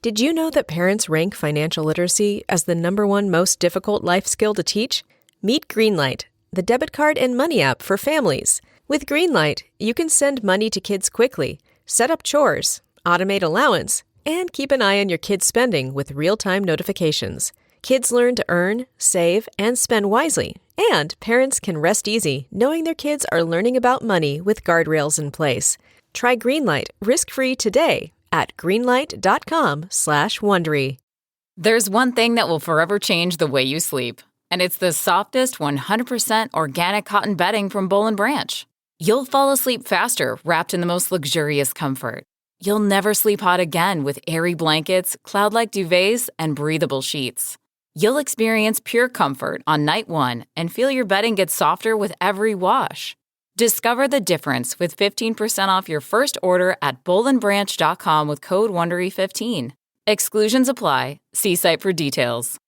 Did you know that parents rank financial literacy as the #1 most difficult life skill to teach? Meet Greenlight, the debit card and money app for families. With Greenlight, you can send money to kids quickly, set up chores, automate allowance, and keep an eye on your kids' spending with real-time notifications. Kids learn to earn, save, and spend wisely, and parents can rest easy knowing their kids are learning about money with guardrails in place. Try Greenlight risk-free today at greenlight.com/Wondery. There's one thing that will forever change the way you sleep, and it's the softest 100% organic cotton bedding from Boll & Branch. You'll fall asleep faster wrapped in the most luxurious comfort. You'll never sleep hot again with airy blankets, cloud-like duvets, and breathable sheets. You'll experience pure comfort on night one and feel your bedding get softer with every wash. Discover the difference with 15% off your first order at bollandbranch.com with code WONDERY15. Exclusions apply. See site for details.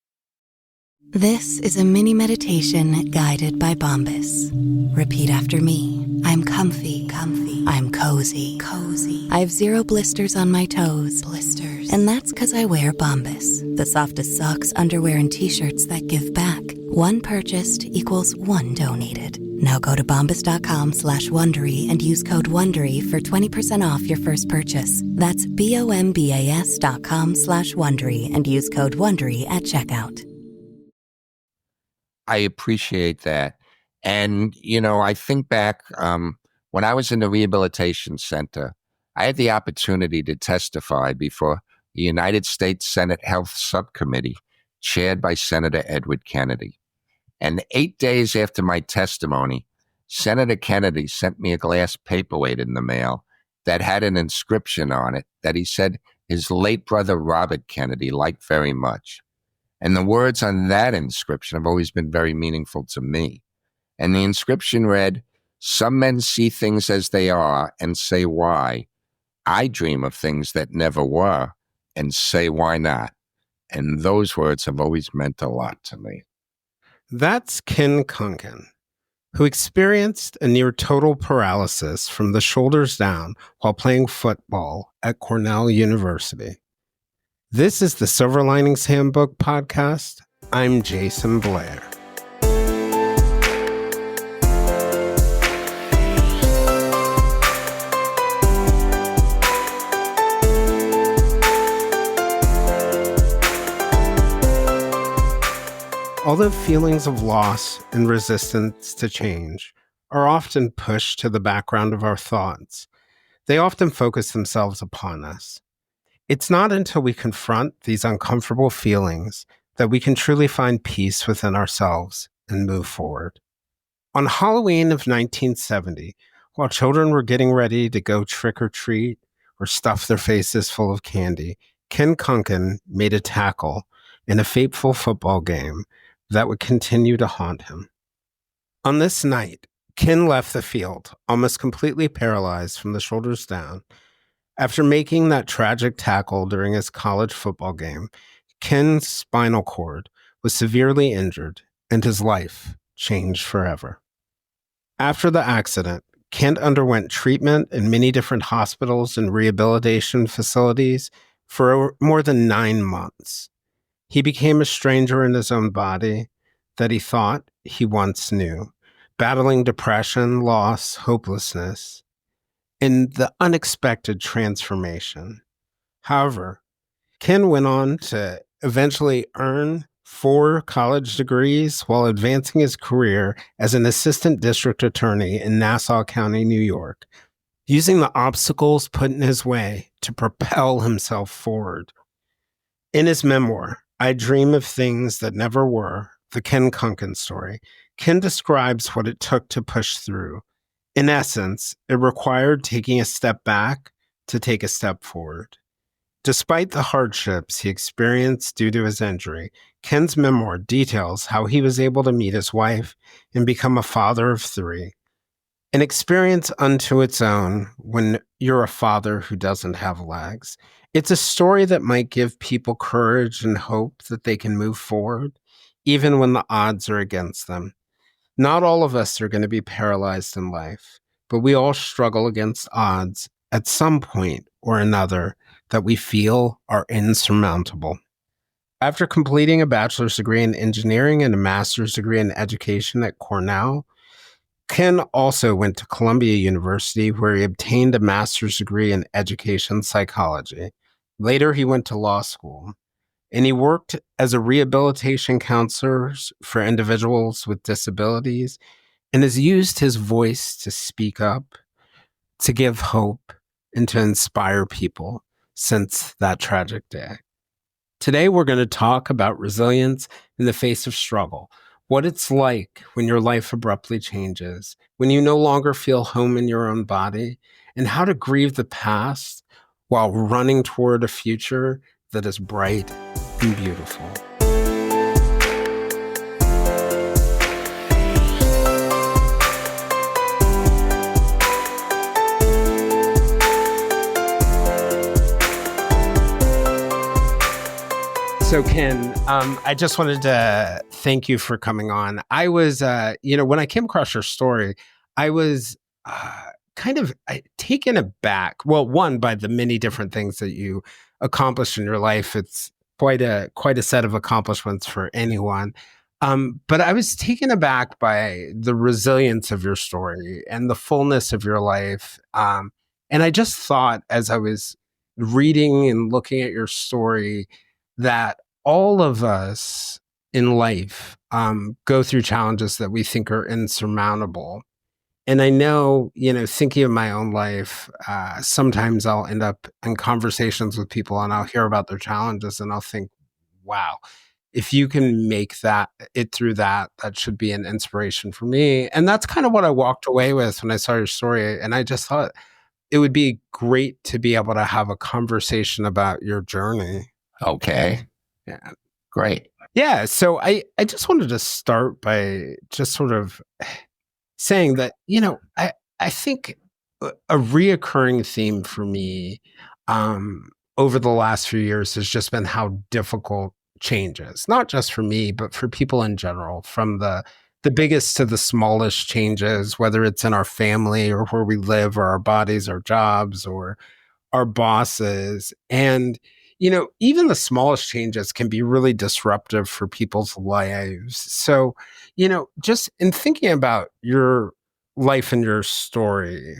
This is a mini meditation guided by Bombas. Repeat after me. I'm comfy. I'm cozy. I have 0 blisters on my toes. And that's because I wear Bombas, the softest socks, underwear, and t-shirts that give back. One purchased equals one donated. Now go to bombas.com/Wondery and use code WONDERY for 20% off your first purchase. That's bombas.com/Wondery and use code WONDERY at checkout. I appreciate that. And, I think back when I was in the rehabilitation center, I had the opportunity to testify before the United States Senate Health Subcommittee, chaired by Senator Edward Kennedy. And 8 days after my testimony, Senator Kennedy sent me a glass paperweight in the mail that had an inscription on it that he said his late brother Robert Kennedy liked very much. And the words on that inscription have always been very meaningful to me. And the inscription read, "Some men see things as they are and say why. I dream of things that never were and say why not." And those words have always meant a lot to me. That's Ken Kunken, who experienced a near total paralysis from the shoulders down while playing football at Cornell University. This is the Silver Linings Handbook podcast. I'm Jason Blair. Although feelings of loss and resistance to change are often pushed to the background of our thoughts, they often focus themselves upon us. It's not until we confront these uncomfortable feelings that we can truly find peace within ourselves and move forward. On Halloween of 1970, while children were getting ready to go trick-or-treat or stuff their faces full of candy, Ken Kunken made a tackle in a fateful football game that would continue to haunt him. On this night, Ken left the field almost completely paralyzed from the shoulders down. After making that tragic tackle during his college football game, Ken's spinal cord was severely injured and his life changed forever. After the accident, Ken underwent treatment in many different hospitals and rehabilitation facilities for more than 9 months. He became a stranger in his own body that he thought he once knew, battling depression, loss, hopelessness, and the unexpected transformation. However, Ken went on to eventually earn 4 college degrees while advancing his career as an assistant district attorney in Nassau County, New York, using the obstacles put in his way to propel himself forward. In his memoir, I Dream of Things That Never Were, the Ken Kunken story, Ken describes what it took to push through. In essence, it required taking a step back to take a step forward. Despite the hardships he experienced due to his injury, Ken's memoir details how he was able to meet his wife and become a father of 3. An experience unto its own when you're a father who doesn't have legs. It's a story that might give people courage and hope that they can move forward, even when the odds are against them. Not all of us are going to be paralyzed in life, but we all struggle against odds at some point or another that we feel are insurmountable. After completing a bachelor's degree in engineering and a master's degree in education at Cornell, Ken also went to Columbia University, where he obtained a master's degree in education psychology. Later, he went to law school, and he worked as a rehabilitation counselor for individuals with disabilities and has used his voice to speak up, to give hope, and to inspire people since that tragic day. Today, we're going to talk about resilience in the face of struggle, what it's like when your life abruptly changes, when you no longer feel home in your own body, and how to grieve the past while running toward a future that is bright and beautiful. So Ken, I just wanted to thank you for coming on. I was, when I came across your story, I was kind of taken aback. Well, one, by the many different things that you accomplished in your life. It's quite a set of accomplishments for anyone. But I was taken aback by the resilience of your story and the fullness of your life. And I just thought, as I was reading and looking at your story, that all of us in life go through challenges that we think are insurmountable. And I know, thinking of my own life, sometimes I'll end up in conversations with people and I'll hear about their challenges and I'll think, wow, if you can make it through that should be an inspiration for me. And that's kind of what I walked away with when I saw your story. And I just thought it would be great to be able to have a conversation about your journey. Okay. Yeah. Great. Yeah. So I just wanted to start by just sort of saying that, I think a reoccurring theme for me over the last few years has just been how difficult change is, not just for me, but for people in general, from the biggest to the smallest changes, whether it's in our family or where we live or our bodies, our jobs, or our bosses. And even the smallest changes can be really disruptive for people's lives. So, just in thinking about your life and your story,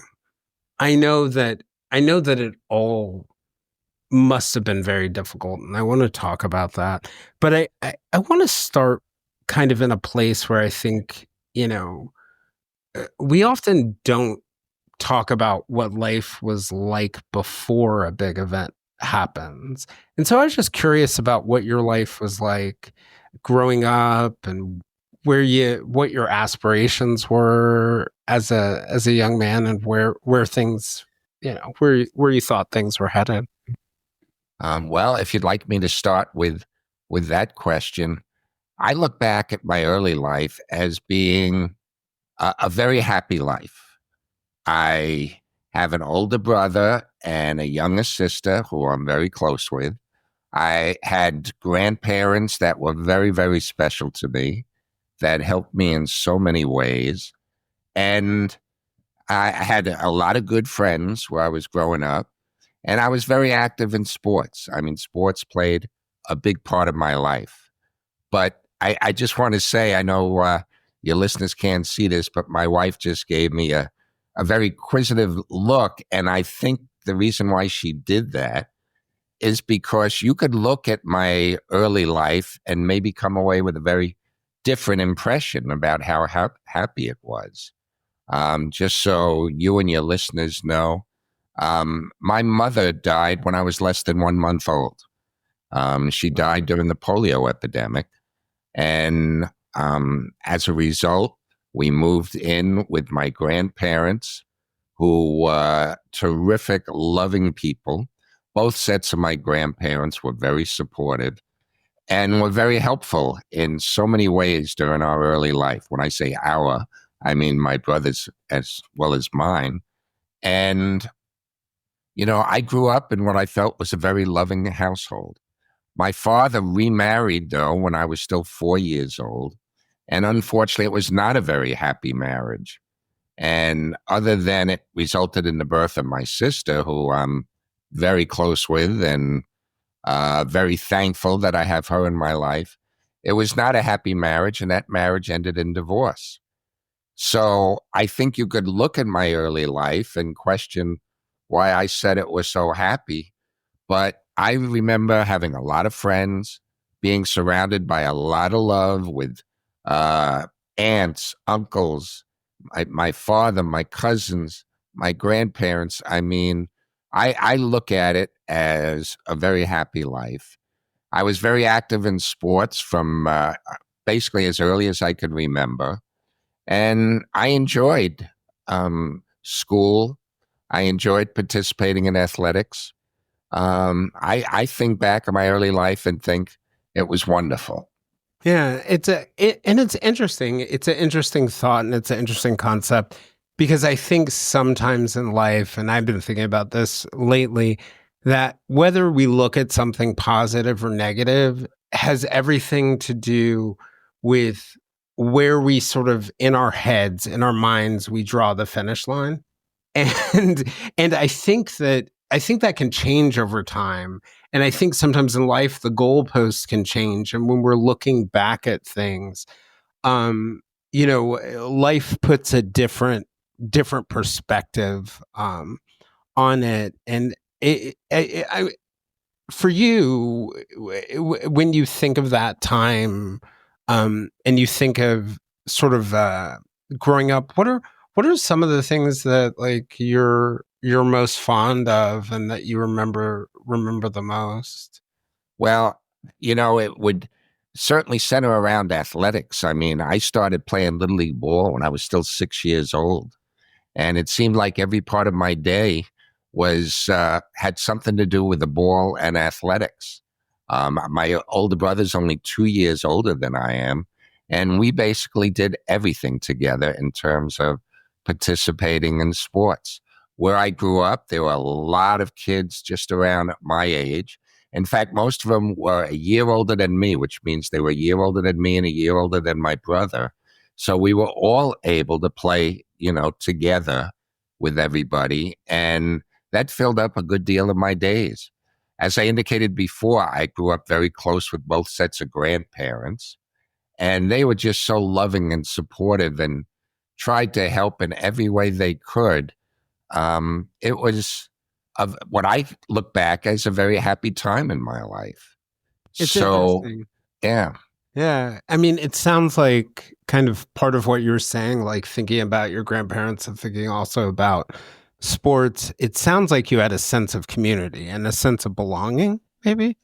I know that it all must have been very difficult, and I want to talk about that. But I want to start kind of in a place where I think, we often don't talk about what life was like before a big event happens. And so I was just curious about what your life was like growing up and what your aspirations were as a young man, and where things, where you thought things were headed. Well, if you'd like me to start with that question, I look back at my early life as being a very happy life. I have an older brother and a younger sister who I'm very close with. I had grandparents that were very, very special to me, that helped me in so many ways. And I had a lot of good friends where I was growing up, and I was very active in sports. I mean, sports played a big part of my life. But I just want to say, I know your listeners can't see this, but my wife just gave me a very inquisitive look. And I think the reason why she did that is because you could look at my early life and maybe come away with a very different impression about how happy it was. Just so you and your listeners know, my mother died when I was less than 1 month old. She died during the polio epidemic. And as a result, we moved in with my grandparents, who were terrific, loving people. Both sets of my grandparents were very supportive and were very helpful in so many ways during our early life. When I say our, I mean my brothers as well as mine. And, I grew up in what I felt was a very loving household. My father remarried, though, when I was still 4 years old. And unfortunately, it was not a very happy marriage. And other than it resulted in the birth of my sister, who I'm very close with, and very thankful that I have her in my life. It was not a happy marriage, and that marriage ended in divorce. So I think you could look at my early life and question why I said it was so happy. But I remember having a lot of friends, being surrounded by a lot of love with aunts, uncles, my father, my cousins, my grandparents. I mean, I look at it as a very happy life. I was very active in sports from basically as early as I could remember. And I enjoyed school. I enjoyed participating in athletics. I think back on my early life and think it was wonderful. Yeah, and it's interesting. It's an interesting thought, and it's an interesting concept, because I think sometimes in life, and I've been thinking about this lately, that whether we look at something positive or negative has everything to do with where we sort of in our heads, in our minds, we draw the finish line. And I think that can change over time. And I think sometimes in life the goalposts can change. And when we're looking back at things, um, life puts a different perspective on it. And for you, when you think of that time, and you think of sort of growing up, what are some of the things that like you're most fond of and that you remember the most? Well, it would certainly center around athletics. I mean, I started playing Little League ball when I was still 6 years old. And it seemed like every part of my day was had something to do with the ball and athletics. My older brother's only 2 years older than I am. And we basically did everything together in terms of participating in sports. Where I grew up, there were a lot of kids just around my age. In fact, most of them were a year older than me, which means they were a year older than me and a year older than my brother. So we were all able to play, together with everybody. And that filled up a good deal of my days. As I indicated before, I grew up very close with both sets of grandparents, and they were just so loving and supportive and tried to help in every way they could. It was what I look back as a very happy time in my life. It's So, interesting. yeah. Yeah. I mean, it sounds like kind of part of what you're saying, like thinking about your grandparents and thinking also about sports. It sounds like you had a sense of community and a sense of belonging, maybe?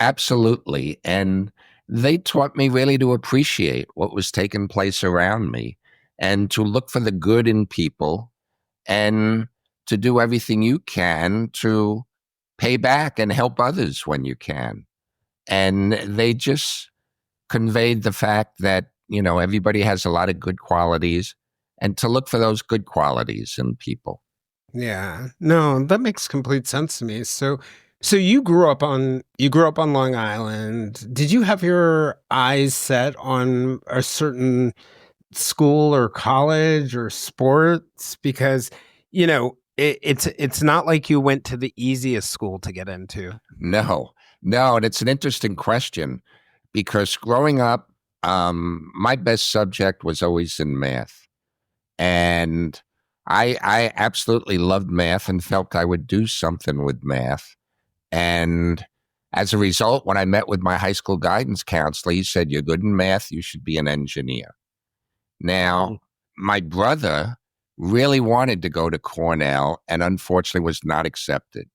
Absolutely. And they taught me really to appreciate what was taking place around me and to look for the good in people and to do everything you can to pay back and help others when you can. And they just conveyed the fact that, everybody has a lot of good qualities and to look for those good qualities in people. Yeah. No, that makes complete sense to me. So you grew up on Long Island. Did you have your eyes set on a certain school or college or sports? Because, it's not like you went to the easiest school to get into. No, no. And it's an interesting question because growing up, my best subject was always in math. And I absolutely loved math and felt I would do something with math. And as a result, when I met with my high school guidance counselor, he said, "You're good in math. You should be an engineer." Now, my brother really wanted to go to Cornell and unfortunately was not accepted.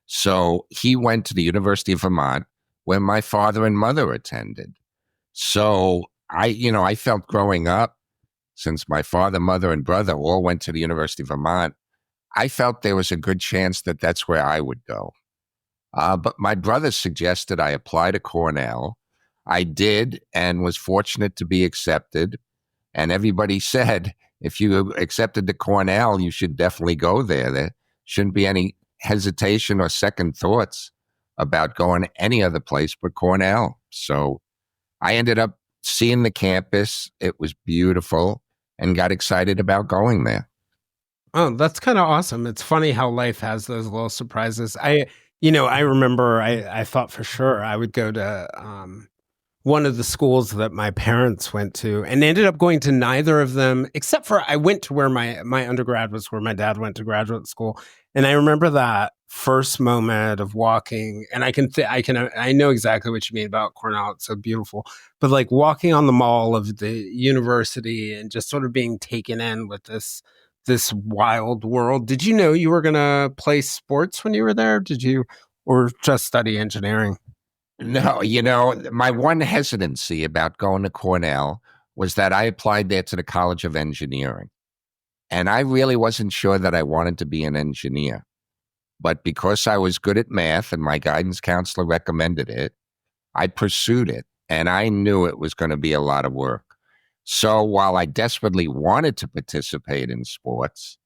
So he went to the University of Vermont, where my father and mother attended. So I felt growing up, since my father, mother, and brother all went to the University of Vermont, I felt there was a good chance that that's where I would go. But my brother suggested I apply to Cornell. I did and was fortunate to be accepted. And everybody said, if you accepted to Cornell, you should definitely go there. There shouldn't be any hesitation or second thoughts about going any other place but Cornell. So I ended up seeing the campus. It was beautiful and got excited about going there. Oh, that's kind of awesome. It's funny how life has those little surprises. I remember I thought for sure I would go to one of the schools that my parents went to, and ended up going to neither of them, except for I went to where my undergrad was, where my dad went to graduate school. And I remember that first moment of walking, and I know exactly what you mean about Cornell. It's so beautiful, but like walking on the mall of the university and just sort of being taken in with this wild world. Did you know you were going to play sports when you were there? Did you, or just study engineering? No, my one hesitancy about going to Cornell was that I applied there to the College of Engineering. And I really wasn't sure that I wanted to be an engineer. But because I was good at math and my guidance counselor recommended it, I pursued it. And I knew it was going to be a lot of work. So while I desperately wanted to participate in sports,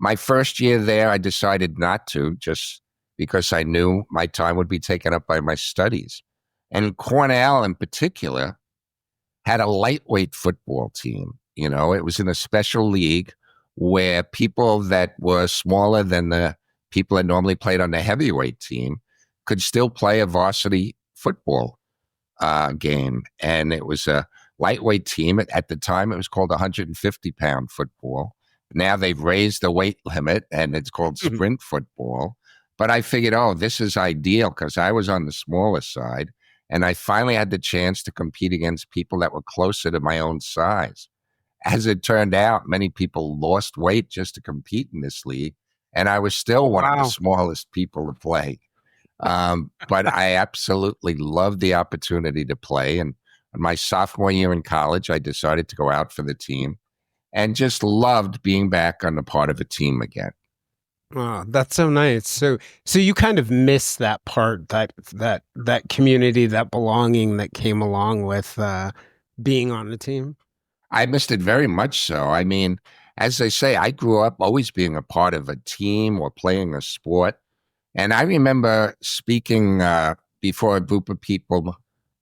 my first year there, I decided not to, just because I knew my time would be taken up by my studies. And Cornell in particular had a lightweight football team. It was in a special league where people that were smaller than the people that normally played on the heavyweight team could still play a varsity football game. And it was a lightweight team. At the time, it was called 150-pound football. Now they've raised the weight limit and it's called sprint football. But I figured, this is ideal because I was on the smaller side. And I finally had the chance to compete against people that were closer to my own size. As it turned out, many people lost weight just to compete in this league. And I was still one of the smallest people to play. But I absolutely loved the opportunity to play. And my sophomore year in college, I decided to go out for the team and just loved being back on the part of a team again. Oh, that's so nice. So you kind of miss that part, that community, that belonging that came along with being on the team. I missed it very much so. I mean, as they say, I grew up always being a part of a team or playing a sport. And I remember speaking before a group of people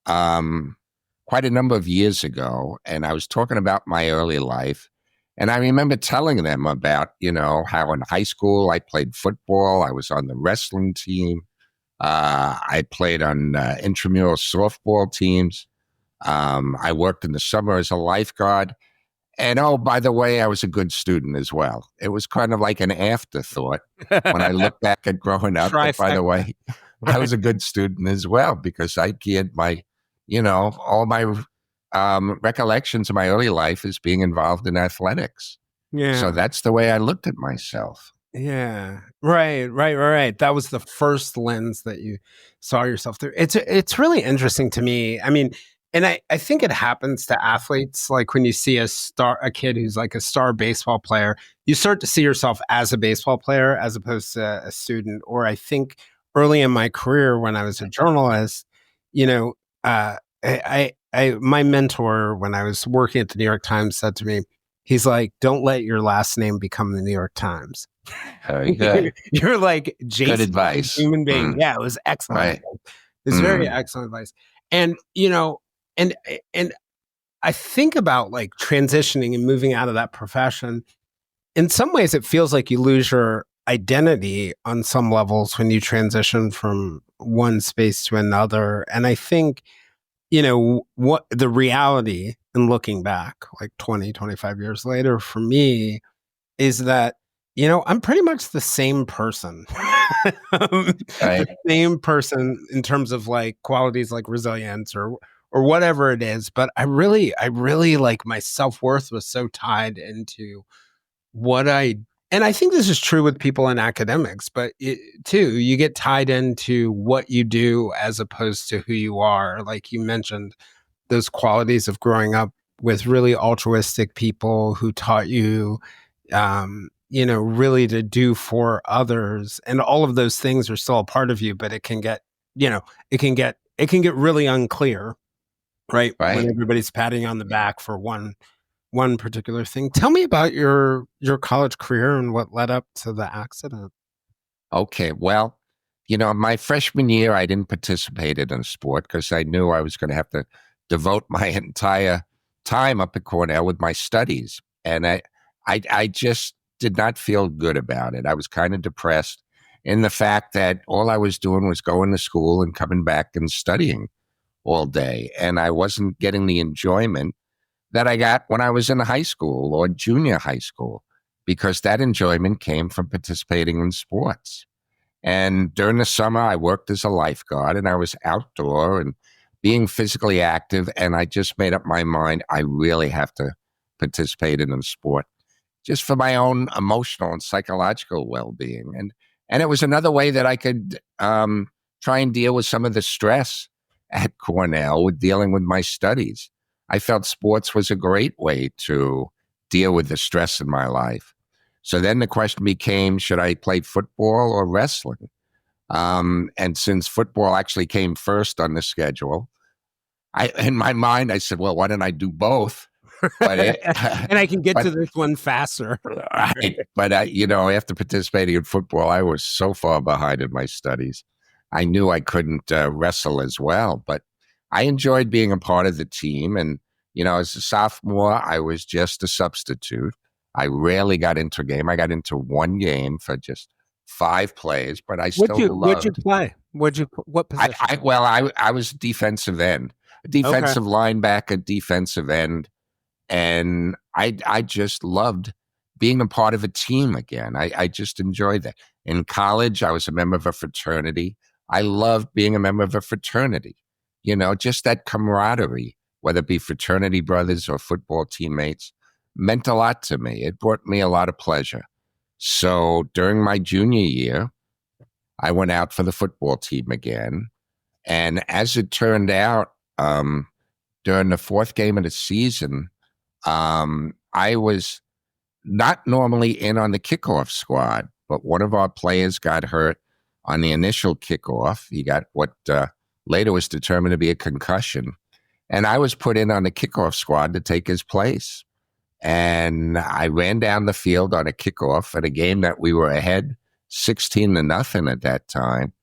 quite a number of years ago, and I was talking about my early life. And I remember telling them about, how in high school I played football. I was on the wrestling team. I played on intramural softball teams. I worked in the summer as a lifeguard. And by the way, I was a good student as well. It was kind of like an afterthought when I look back at growing up. But by the way, I was a good student as well because I geared my, all my recollections of my early life as being involved in athletics. Yeah. So that's the way I looked at myself. Yeah. Right. That was the first lens that you saw yourself through. It's really interesting to me. I mean, and I think it happens to athletes. Like when you see a kid who's like a star baseball player, you start to see yourself as a baseball player as opposed to a student. Or I think early in my career when I was a journalist, my mentor when I was working at the New York Times said to me, he's like, "Don't let your last name become the New York Times." Very good. You're like Jason, good advice. Human being. Yeah, it was excellent. Right. It was very excellent advice. And and I think about like transitioning and moving out of that profession. In some ways, it feels like you lose your identity on some levels when you transition from one space to another. And I think, what the reality in looking back, like 20, 25 years later for me, is that, I'm pretty much the same person. Right. Same person in terms of like qualities like resilience or whatever it is. But I really like my self-worth was so tied into and I think this is true with people in academics, but too, you get tied into what you do as opposed to who you are. Like you mentioned, those qualities of growing up with really altruistic people who taught you, really to do for others. And all of those things are still a part of you, but it can get really unclear, right? When everybody's patting you on the back for one particular thing. Tell me about your college career and what led up to the accident. Okay. Well, my freshman year, I didn't participate in a sport because I knew I was going to have to devote my entire time up at Cornell with my studies. And I just did not feel good about it. I was kind of depressed in the fact that all I was doing was going to school and coming back and studying all day. And I wasn't getting the enjoyment that I got when I was in high school or junior high school, because that enjoyment came from participating in sports. And during the summer, I worked as a lifeguard, and I was outdoor and being physically active. And I just made up my mind, I really have to participate in a sport just for my own emotional and psychological well-being. And it was another way that I could try and deal with some of the stress at Cornell with dealing with my studies. I felt sports was a great way to deal with the stress in my life. So then the question became, should I play football or wrestling? And since football actually came first on the schedule, in my mind, I said, well, why don't I do both? But and I can get to this one faster. Right. But, after participating in football, I was so far behind in my studies. I knew I couldn't wrestle as well, but I enjoyed being a part of the team. And, as a sophomore, I was just a substitute. I rarely got into a game. I got into one game for just 5 plays, but I still loved. What'd you play? What position? I was defensive end, defensive linebacker, defensive end. And I just loved being a part of a team again. I just enjoyed that. In college, I was a member of a fraternity. I loved being a member of a fraternity. Just that camaraderie, whether it be fraternity brothers or football teammates, meant a lot to me. It brought me a lot of pleasure. So during my junior year, I went out for the football team again. And as it turned out, during the 4th game of the season, I was not normally in on the kickoff squad, but one of our players got hurt on the initial kickoff. He got what later was determined to be a concussion. And I was put in on the kickoff squad to take his place. And I ran down the field on a kickoff at a game that we were ahead 16-0 at that time.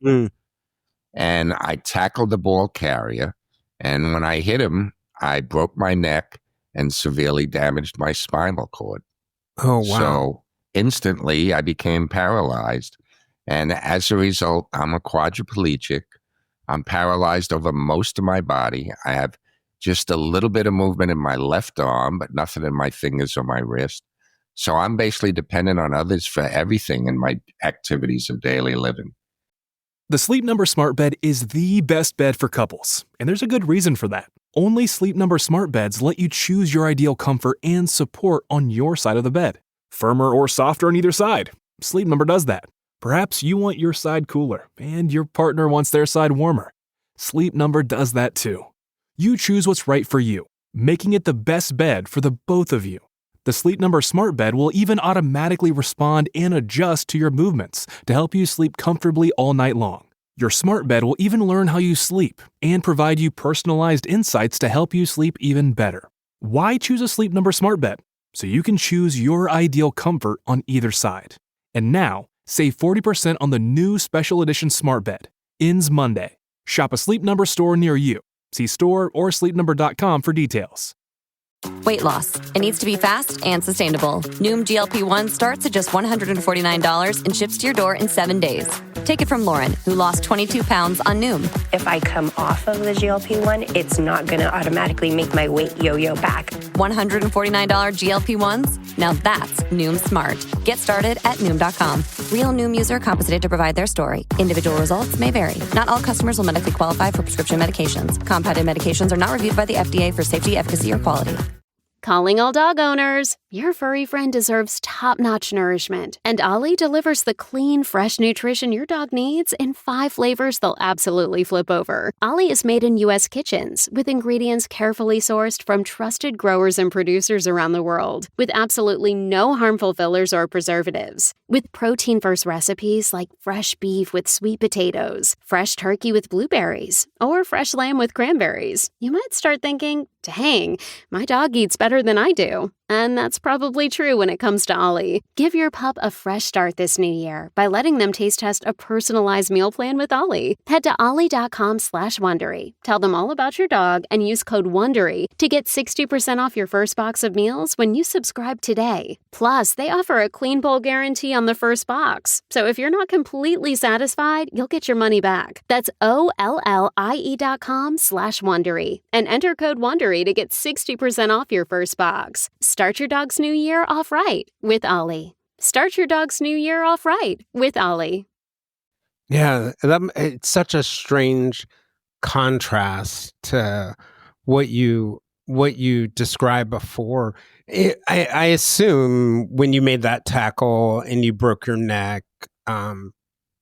And I tackled the ball carrier. And when I hit him, I broke my neck and severely damaged my spinal cord. Oh, wow. So instantly I became paralyzed. And as a result, I'm a quadriplegic. I'm paralyzed over most of my body. I have just a little bit of movement in my left arm, but nothing in my fingers or my wrist. So I'm basically dependent on others for everything in my activities of daily living. The Sleep Number Smart Bed is the best bed for couples, and there's a good reason for that. Only Sleep Number Smart Beds let you choose your ideal comfort and support on your side of the bed. Firmer or softer on either side. Sleep Number does that. Perhaps you want your side cooler, and your partner wants their side warmer. Sleep Number does that too. You choose what's right for you, making it the best bed for the both of you. The Sleep Number Smart Bed will even automatically respond and adjust to your movements to help you sleep comfortably all night long. Your smart bed will even learn how you sleep and provide you personalized insights to help you sleep even better. Why choose a Sleep Number Smart Bed? So you can choose your ideal comfort on either side. And now, save 40% on the new special edition Smart Bed. Ends Monday. Shop a Sleep Number store near you. See store or sleepnumber.com for details. Weight loss. It needs to be fast and sustainable. Noom GLP-1 starts at just $149 and ships to your door in 7 days. Take it from Lauren, who lost 22 pounds on Noom. If I come off of the GLP-1, it's not going to automatically make my weight yo-yo back. $149 GLP-1s? Now that's Noom Smart. Get started at Noom.com. Real Noom user compensated to provide their story. Individual results may vary. Not all customers will medically qualify for prescription medications. Compounded medications are not reviewed by the FDA for safety, efficacy, or quality. Calling all dog owners. Your furry friend deserves top-notch nourishment, and Ollie delivers the clean, fresh nutrition your dog needs in 5 flavors they'll absolutely flip over. Ollie is made in U.S. kitchens with ingredients carefully sourced from trusted growers and producers around the world, with absolutely no harmful fillers or preservatives. With protein-first recipes like fresh beef with sweet potatoes, fresh turkey with blueberries, or fresh lamb with cranberries, you might start thinking, Dang, my dog eats better than I do. And that's probably true when it comes to Ollie. Give your pup a fresh start this new year by letting them taste test a personalized meal plan with Ollie. Head to ollie.com/Wondery. Tell them all about your dog and use code WONDERY to get 60% off your first box of meals when you subscribe today. Plus, they offer a clean bowl guarantee on the first box. So if you're not completely satisfied, you'll get your money back. That's OLLIE.com/Wondery and enter code WONDERY to get 60% off your first box. Start your dog's new year off right with Ollie. Start your dog's new year off right with Ollie. Yeah, it's such a strange contrast to what you described before. I assume when you made that tackle and you broke your neck,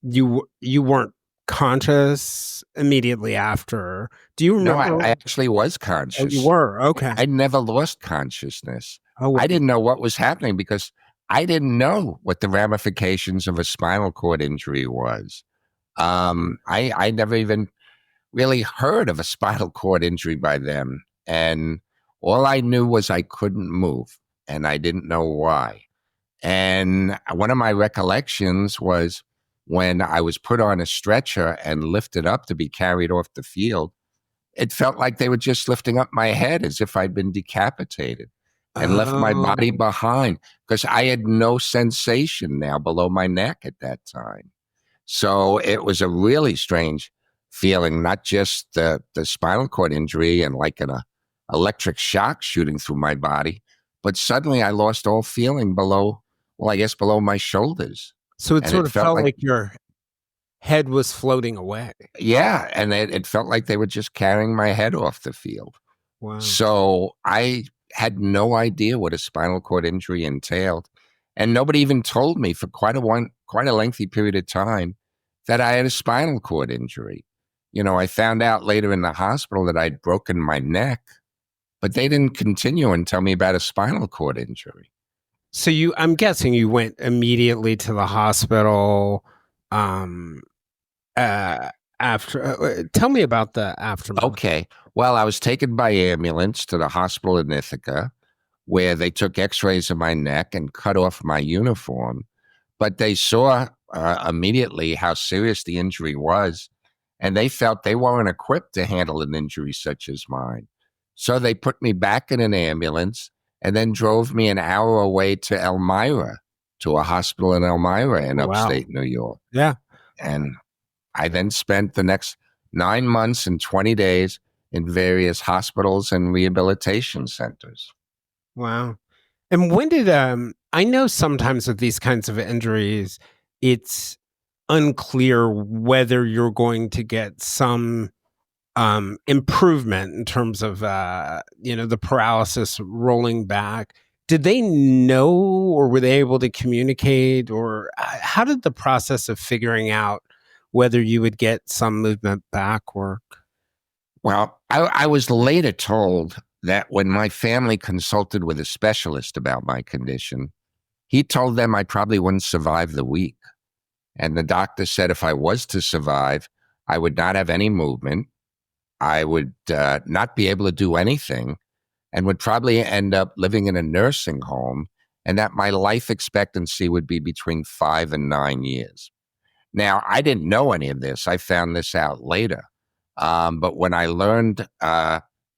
you weren't conscious immediately after. Do you remember? No, I actually was conscious. Oh, you were? Okay. I never lost consciousness. Oh, I didn't know what was happening because I didn't know what the ramifications of a spinal cord injury was. I never even really heard of a spinal cord injury by then. And all I knew was I couldn't move, and I didn't know why. And one of my recollections was when I was put on a stretcher and lifted up to be carried off the field, it felt like they were just lifting up my head as if I'd been decapitated and left my body behind because I had no sensation now below my neck at that time. So it was a really strange feeling, not just the spinal cord injury and like an electric shock shooting through my body, but suddenly I lost all feeling below my shoulders. So it sort of felt like your head was floating away. Yeah, and it felt like they were just carrying my head off the field. Wow. So I had no idea what a spinal cord injury entailed. And nobody even told me for quite a lengthy period of time that I had a spinal cord injury. You know, I found out later in the hospital that I'd broken my neck, but they didn't continue and tell me about a spinal cord injury. So I'm guessing you went immediately to the hospital after. Tell me about the aftermath. Okay. Well, I was taken by ambulance to the hospital in Ithaca, where they took x-rays of my neck and cut off my uniform. But they saw immediately how serious the injury was, and they felt they weren't equipped to handle an injury such as mine. So they put me back in an ambulance and then drove me an hour away to Elmira, to a hospital in Elmira in upstate New York. Yeah. And I then spent the next 9 months and 20 days in various hospitals and rehabilitation centers. Wow. And when did, I know sometimes with these kinds of injuries, it's unclear whether you're going to get some improvement in terms of, the paralysis rolling back. Did they know, or were they able to communicate, or how did the process of figuring out whether you would get some movement back work? Well, I was later told that when my family consulted with a specialist about my condition, he told them I probably wouldn't survive the week. And the doctor said if I was to survive, I would not have any movement. I would not be able to do anything and would probably end up living in a nursing home, and that my life expectancy would be between 5 and 9 years. Now, I didn't know any of this. I found this out later. But when I learned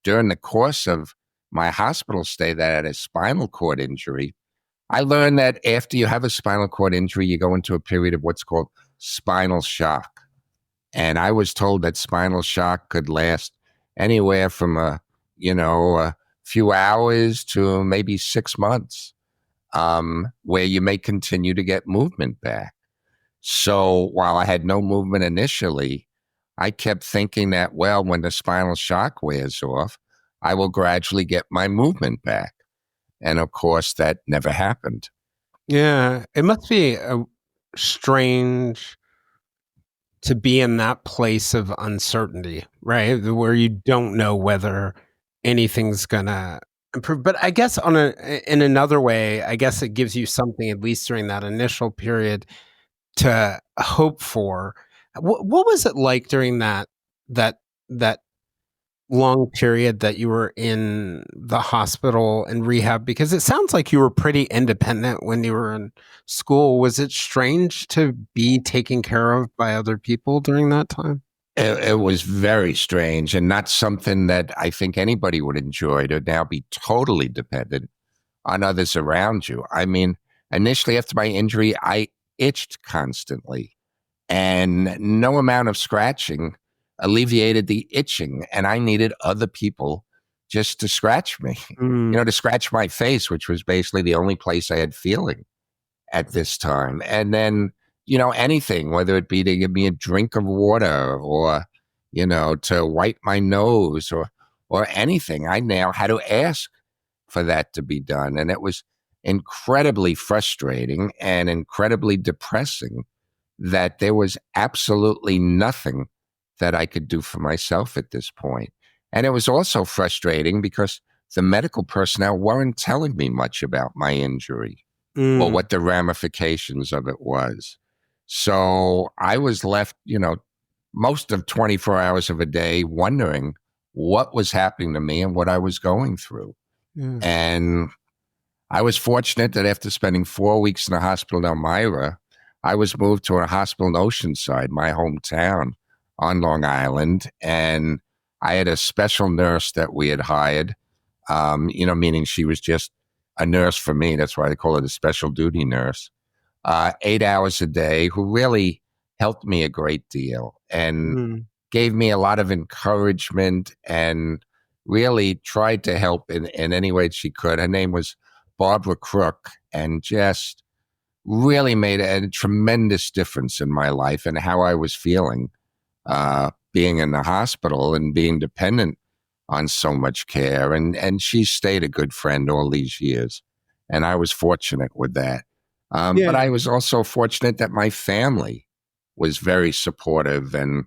during the course of my hospital stay that I had a spinal cord injury, I learned that after you have a spinal cord injury, you go into a period of what's called spinal shock. And I was told that spinal shock could last anywhere from a few hours to maybe 6 months, where you may continue to get movement back. So while I had no movement initially, I kept thinking that, well, when the spinal shock wears off, I will gradually get my movement back. And of course, that never happened. Yeah, it must be strange to be in that place of uncertainty, right? Where you don't know whether anything's gonna improve. But I guess in another way, I guess it gives you something, at least during that initial period, to hope for. What was it like during that long period that you were in the hospital and rehab? Because it sounds like you were pretty independent when you were in school. Was it strange to be taken care of by other people during that time? It was very strange and not something that I think anybody would enjoy, to now be totally dependent on others around you. I mean, initially after my injury, I itched constantly, and no amount of scratching alleviated the itching. And I needed other people just to scratch me, to scratch my face, which was basically the only place I had feeling at this time. And then, anything, whether it be to give me a drink of water or, to wipe my nose or anything, I now had to ask for that to be done. And it was incredibly frustrating and incredibly depressing that there was absolutely nothing that I could do for myself at this point. And it was also frustrating because the medical personnel weren't telling me much about my injury or what the ramifications of it was. So I was left, most of 24 hours of a day wondering what was happening to me and what I was going through. And I was fortunate that after spending 4 weeks in a hospital in Elmira, I was moved to a hospital in Oceanside, my hometown on Long Island. And I had a special nurse that we had hired, meaning she was just a nurse for me. That's why they call it a special duty nurse, 8 hours a day, who really helped me a great deal and gave me a lot of encouragement and really tried to help in any way she could. Her name was Barbara Crook, and just really made a tremendous difference in my life and how I was feeling, being in the hospital and being dependent on so much care. And she stayed a good friend all these years. And I was fortunate with that. But I was also fortunate that my family was very supportive and,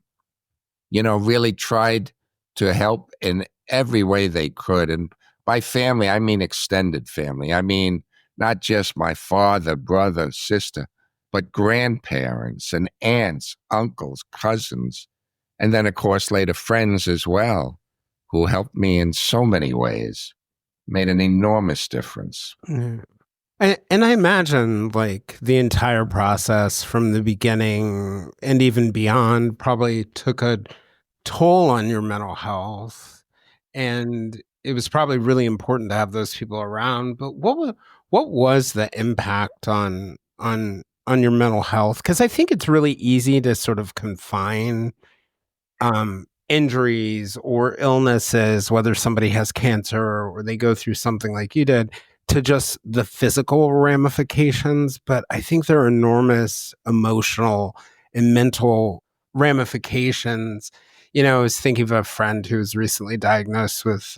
really tried to help in every way they could. And by family, I mean extended family. I mean, not just my father, brother, sister, but grandparents and aunts, uncles, cousins, and then, of course, later friends as well, who helped me in so many ways, made an enormous difference. And I imagine like the entire process from the beginning and even beyond probably took a toll on your mental health. And it was probably really important to have those people around. But what was the impact on your mental health? Because I think it's really easy to sort of confine injuries or illnesses, whether somebody has cancer or they go through something like you did, to just the physical ramifications. But I think there are enormous emotional and mental ramifications. I was thinking of a friend who was recently diagnosed with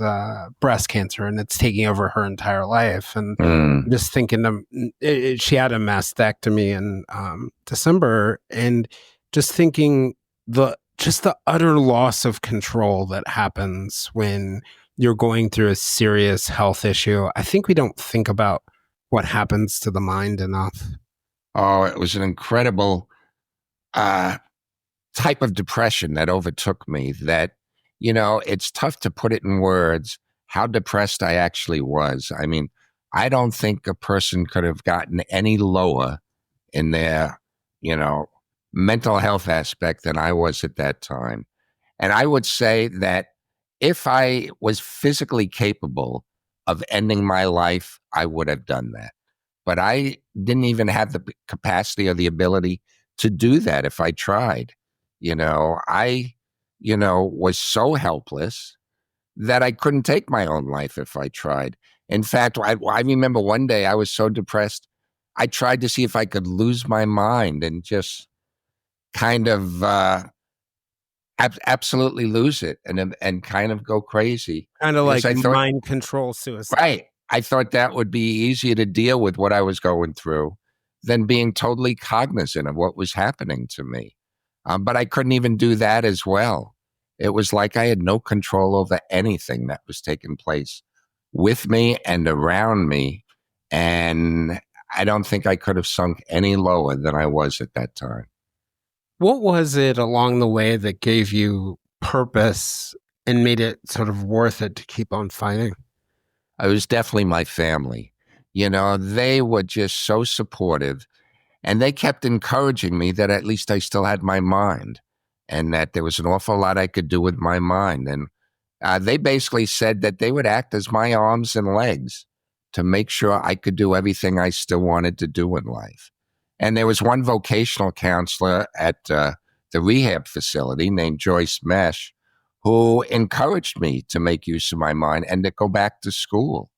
breast cancer, and it's taking over her entire life. And just thinking, she had a mastectomy in December, and just thinking the utter loss of control that happens when you're going through a serious health issue. I think we don't think about what happens to the mind enough. Oh, it was an incredible type of depression that overtook me that, it's tough to put it in words how depressed I actually was. I mean, I don't think a person could have gotten any lower in their, mental health aspect than I was at that time. And I would say that if I was physically capable of ending my life, I would have done that. But I didn't even have the capacity or the ability to do that if I tried. I was so helpless that I couldn't take my own life if I tried. In fact, I remember one day I was so depressed, I tried to see if I could lose my mind and just kind of absolutely lose it and kind of go crazy. Kind of like mind control suicide. Right. I thought that would be easier to deal with what I was going through than being totally cognizant of what was happening to me. But I couldn't even do that as well. It was like I had no control over anything that was taking place with me and around me. And I don't think I could have sunk any lower than I was at that time. What was it along the way that gave you purpose and made it sort of worth it to keep on fighting? It was definitely my family. They were just so supportive, and they kept encouraging me that at least I still had my mind and that there was an awful lot I could do with my mind. And they basically said that they would act as my arms and legs to make sure I could do everything I still wanted to do in life. And there was one vocational counselor at the rehab facility named Joyce Mesh who encouraged me to make use of my mind and to go back to school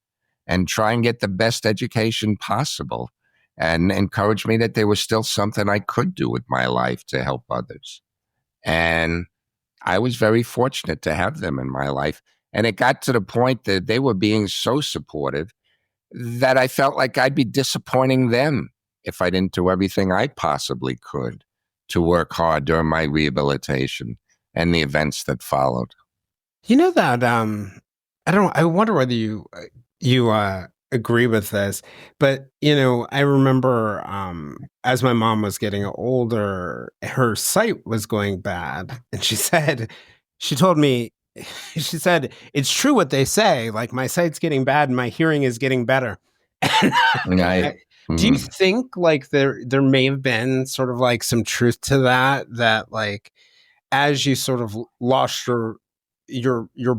and try and get the best education possible, and encouraged me that there was still something I could do with my life to help others. And I was very fortunate to have them in my life. And it got to the point that they were being so supportive that I felt like I'd be disappointing them if I didn't do everything I possibly could to work hard during my rehabilitation and the events that followed. You know that I wonder whether you agree with this, but I remember as my mom was getting older, her sight was going bad, and she told me, she said, it's true what they say, like my sight's getting bad and my hearing is getting better. Right. Do you think like there may have been sort of like some truth to that like as you sort of lost your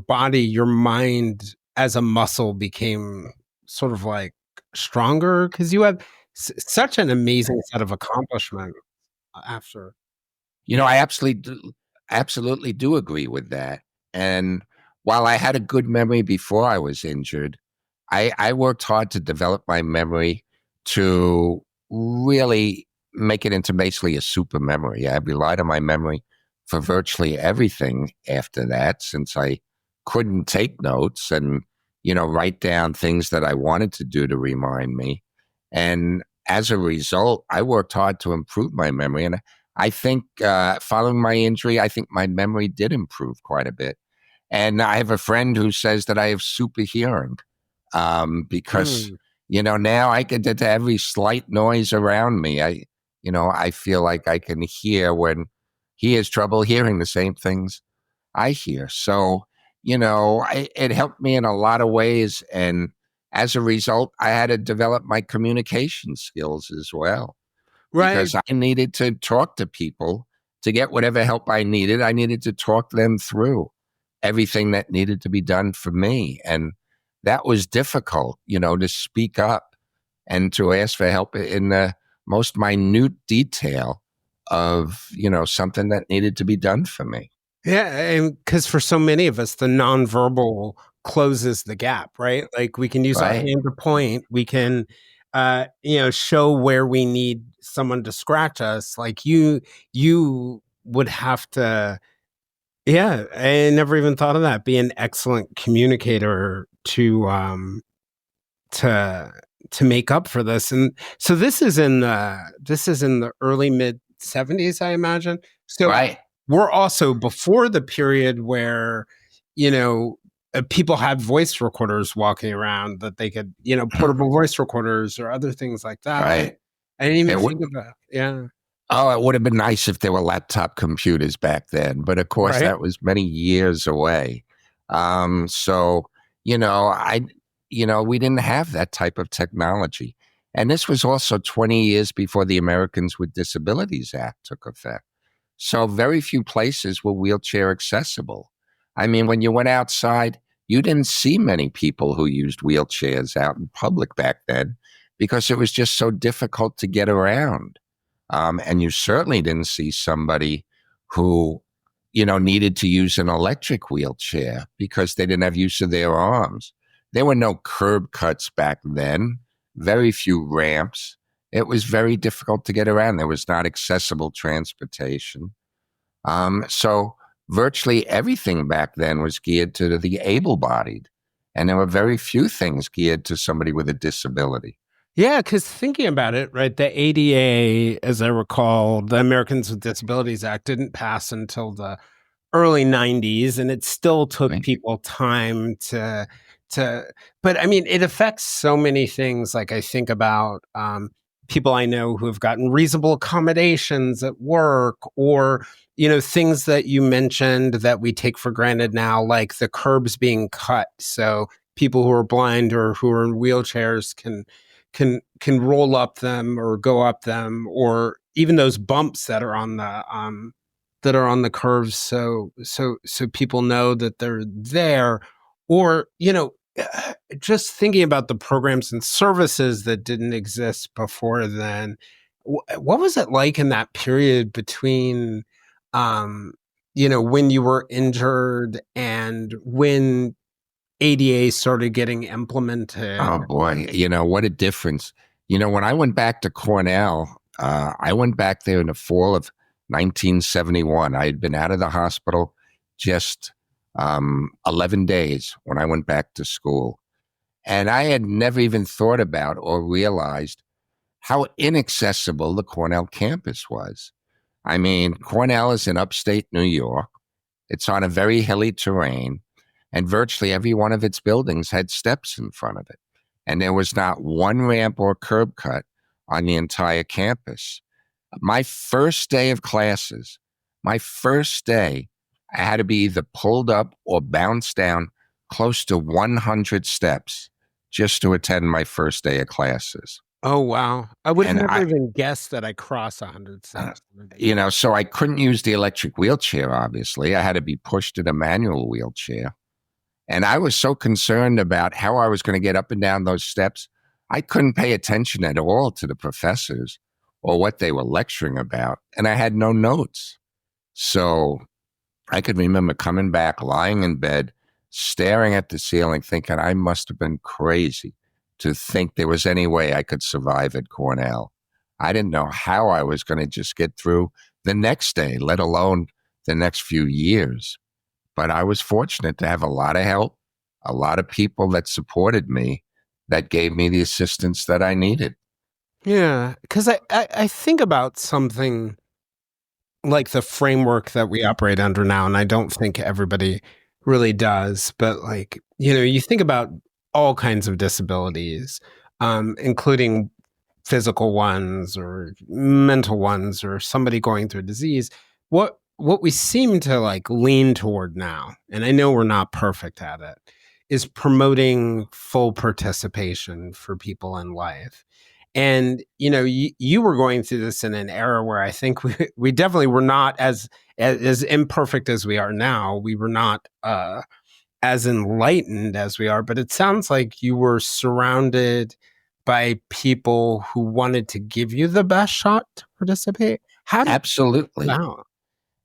body, your mind as a muscle became sort of like stronger because you have such an amazing set of accomplishments after? I absolutely do agree with that. And while I had a good memory before I was injured, I worked hard to develop my memory to really make it into basically a super memory. I relied on my memory for virtually everything after that, since I couldn't take notes and, write down things that I wanted to do to remind me. And as a result, I worked hard to improve my memory. And I think following my injury, I think my memory did improve quite a bit. And I have a friend who says that I have super hearing because, now I can detect every slight noise around me. I feel like I can hear when he has trouble hearing the same things I hear. So, it helped me in a lot of ways. And as a result, I had to develop my communication skills as well. Right. Because I needed to talk to people to get whatever help I needed. I needed to talk them through everything that needed to be done for me. And that was difficult, to speak up and to ask for help in the most minute detail of, something that needed to be done for me. Yeah, and because for so many of us, the nonverbal closes the gap, right? Like we can use our Right. hand to point. We can, show where we need someone to scratch us. Like you would have to. Yeah, I never even thought of that. Be an excellent communicator to make up for this. And so this is in the early mid 70s, I imagine. So Right. we're also before the period where, people had voice recorders walking around that they could, portable voice recorders or other things like that. Right. I didn't even It would- think of that. Yeah. Oh, it would have been nice if there were laptop computers back then, but of course Right. that was many years away. So, we didn't have that type of technology. And this was also 20 years before the Americans with Disabilities Act took effect. So very few places were wheelchair accessible. I mean, when you went outside, you didn't see many people who used wheelchairs out in public back then because it was just so difficult to get around. And you certainly didn't see somebody who, needed to use an electric wheelchair because they didn't have use of their arms. There were no curb cuts back then, very few ramps. It was very difficult to get around. There was not accessible transportation. So virtually everything back then was geared to the able-bodied. And there were very few things geared to somebody with a disability. Yeah, because thinking about it, right, the ADA, as I recall, the Americans with Disabilities Act didn't pass until the early 90s, and it still took Right. people time to but I mean, it affects so many things. Like I think about people I know who have gotten reasonable accommodations at work, or, things that you mentioned that we take for granted now, like the curbs being cut. So people who are blind or who are in wheelchairs can roll up them or go up them, or even those bumps that are on the curves. So people know that they're there, or, just thinking about the programs and services that didn't exist before then. What was it like in that period between, when you were injured and when ADA started getting implemented? Oh boy, what a difference. When I went back to Cornell, I went back there in the fall of 1971. I had been out of the hospital just 11 days when I went back to school. And I had never even thought about or realized how inaccessible the Cornell campus was. I mean, Cornell is in upstate New York. It's on a very hilly terrain, and virtually every one of its buildings had steps in front of it. And there was not one ramp or curb cut on the entire campus. My first day of classes, I had to be either pulled up or bounced down close to 100 steps just to attend my first day of classes. Oh, wow. I would have never even guessed that I crossed 100 steps. So I couldn't use the electric wheelchair, obviously. I had to be pushed in a manual wheelchair. And I was so concerned about how I was going to get up and down those steps, I couldn't pay attention at all to the professors or what they were lecturing about. And I had no notes. So I could remember coming back, lying in bed, staring at the ceiling, thinking I must have been crazy to think there was any way I could survive at Cornell. I didn't know how I was going to just get through the next day, let alone the next few years. But I was fortunate to have a lot of help, a lot of people that supported me, that gave me the assistance that I needed. Yeah, because I think about something like the framework that we operate under now, and I don't think everybody really does, but you think about all kinds of disabilities, including physical ones or mental ones or somebody going through a disease. What we seem to lean toward now, and I know we're not perfect at it, is promoting full participation for people in life. And, you were going through this in an era where I think we definitely were not as imperfect as we are now. We were not as enlightened as we are, but it sounds like you were surrounded by people who wanted to give you the best shot to participate. Absolutely. Wow.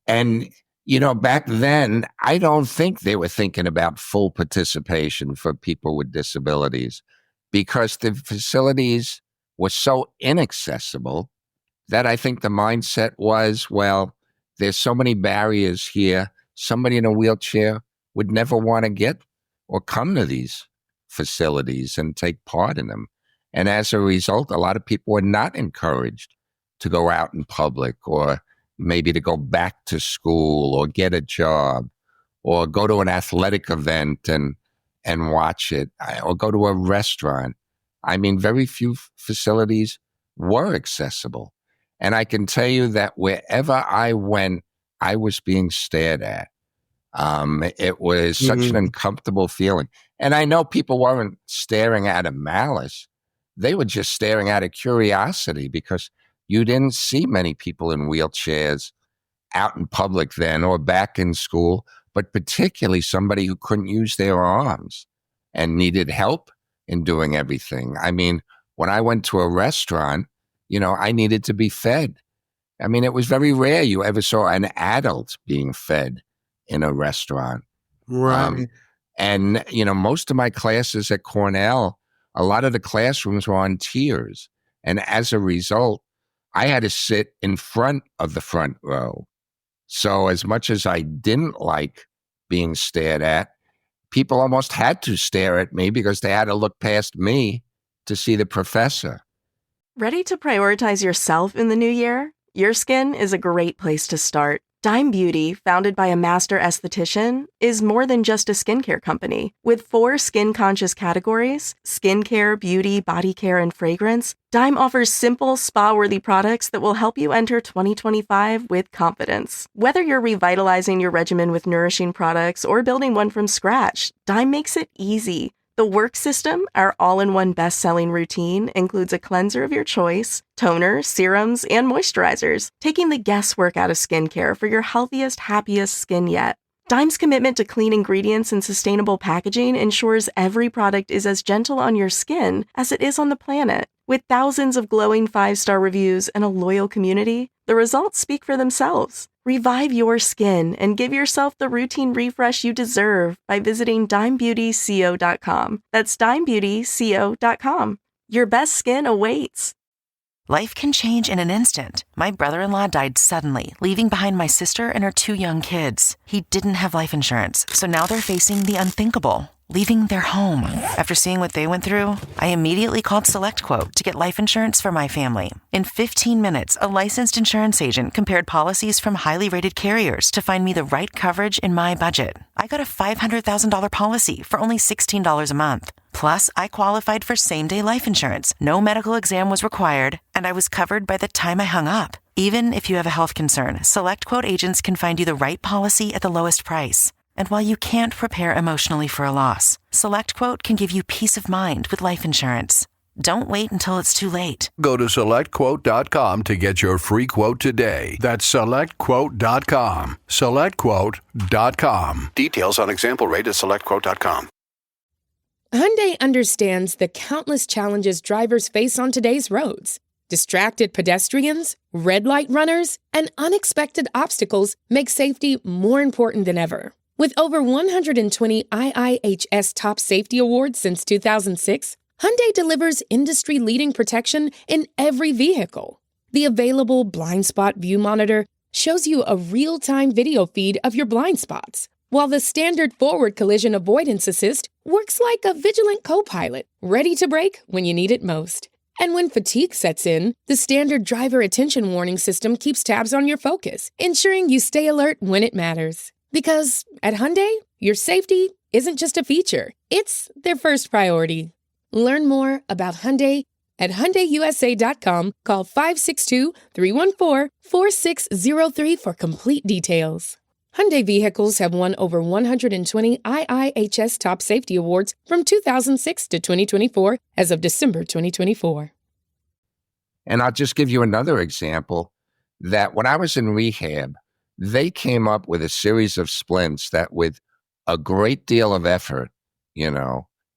And, back then, I don't think they were thinking about full participation for people with disabilities, because the facilities were so inaccessible that I think the mindset was, well, there's so many barriers here. Somebody in a wheelchair would never want to get or come to these facilities and take part in them. And as a result, a lot of people were not encouraged to go out in public, or maybe to go back to school or get a job or go to an athletic event and watch it, or go to a restaurant. I mean, very few facilities were accessible. And I can tell you that wherever I went, I was being stared at. It was such an uncomfortable feeling. And I know people weren't staring out of malice. They were just staring out of curiosity, because you didn't see many people in wheelchairs out in public then, or back in school, but particularly somebody who couldn't use their arms and needed help in doing everything. I mean, when I went to a restaurant, I needed to be fed. I mean, it was very rare you ever saw an adult being fed in a restaurant. Right. And, most of my classes at Cornell, a lot of the classrooms were on tiers. And as a result, I had to sit in front of the front row. So as much as I didn't like being stared at, people almost had to stare at me because they had to look past me to see the professor. Ready to prioritize yourself in the new year? Your Skin is a great place to start. Dime Beauty, founded by a master esthetician, is more than just a skincare company. With 4 skin-conscious categories, skincare, beauty, body care, and fragrance, Dime offers simple, spa-worthy products that will help you enter 2025 with confidence. Whether you're revitalizing your regimen with nourishing products or building one from scratch, Dime makes it easy. The Work System, our all-in-one best-selling routine, includes a cleanser of your choice, toner, serums, and moisturizers, taking the guesswork out of skincare for your healthiest, happiest skin yet. Dime's commitment to clean ingredients and sustainable packaging ensures every product is as gentle on your skin as it is on the planet. With thousands of glowing 5-star reviews and a loyal community, the results speak for themselves. Revive your skin and give yourself the routine refresh you deserve by visiting dimebeautyco.com. That's dimebeautyco.com. Your best skin awaits. Life can change in an instant. My brother-in-law died suddenly, leaving behind my sister and her 2 young kids. He didn't have life insurance, so now they're facing the unthinkable, leaving their home. After seeing what they went through, I immediately called SelectQuote to get life insurance for my family. In 15 minutes, a licensed insurance agent compared policies from highly rated carriers to find me the right coverage in my budget. I got a $500,000 policy for only $16 a month. Plus, I qualified for same-day life insurance. No medical exam was required, and I was covered by the time I hung up. Even if you have a health concern, SelectQuote agents can find you the right policy at the lowest price. And while you can't prepare emotionally for a loss, SelectQuote can give you peace of mind with life insurance. Don't wait until it's too late. Go to SelectQuote.com to get your free quote today. That's SelectQuote.com. SelectQuote.com. Details on example rate at SelectQuote.com. Hyundai understands the countless challenges drivers face on today's roads. Distracted pedestrians, red light runners, and unexpected obstacles make safety more important than ever. With over 120 IIHS Top Safety Awards since 2006, Hyundai delivers industry-leading protection in every vehicle. The available blind spot view monitor shows you a real-time video feed of your blind spots, while the standard forward collision avoidance assist works like a vigilant co-pilot, ready to brake when you need it most. And when fatigue sets in, the standard driver attention warning system keeps tabs on your focus, ensuring you stay alert when it matters. Because at Hyundai, your safety isn't just a feature, it's their first priority. Learn more about Hyundai at HyundaiUSA.com. Call 562-314-4603 for complete details. Hyundai vehicles have won over 120 IIHS Top Safety Awards from 2006 to 2024 as of December 2024. And I'll just give you another example that when I was in rehab, they came up with a series of splints that with a great deal of effort,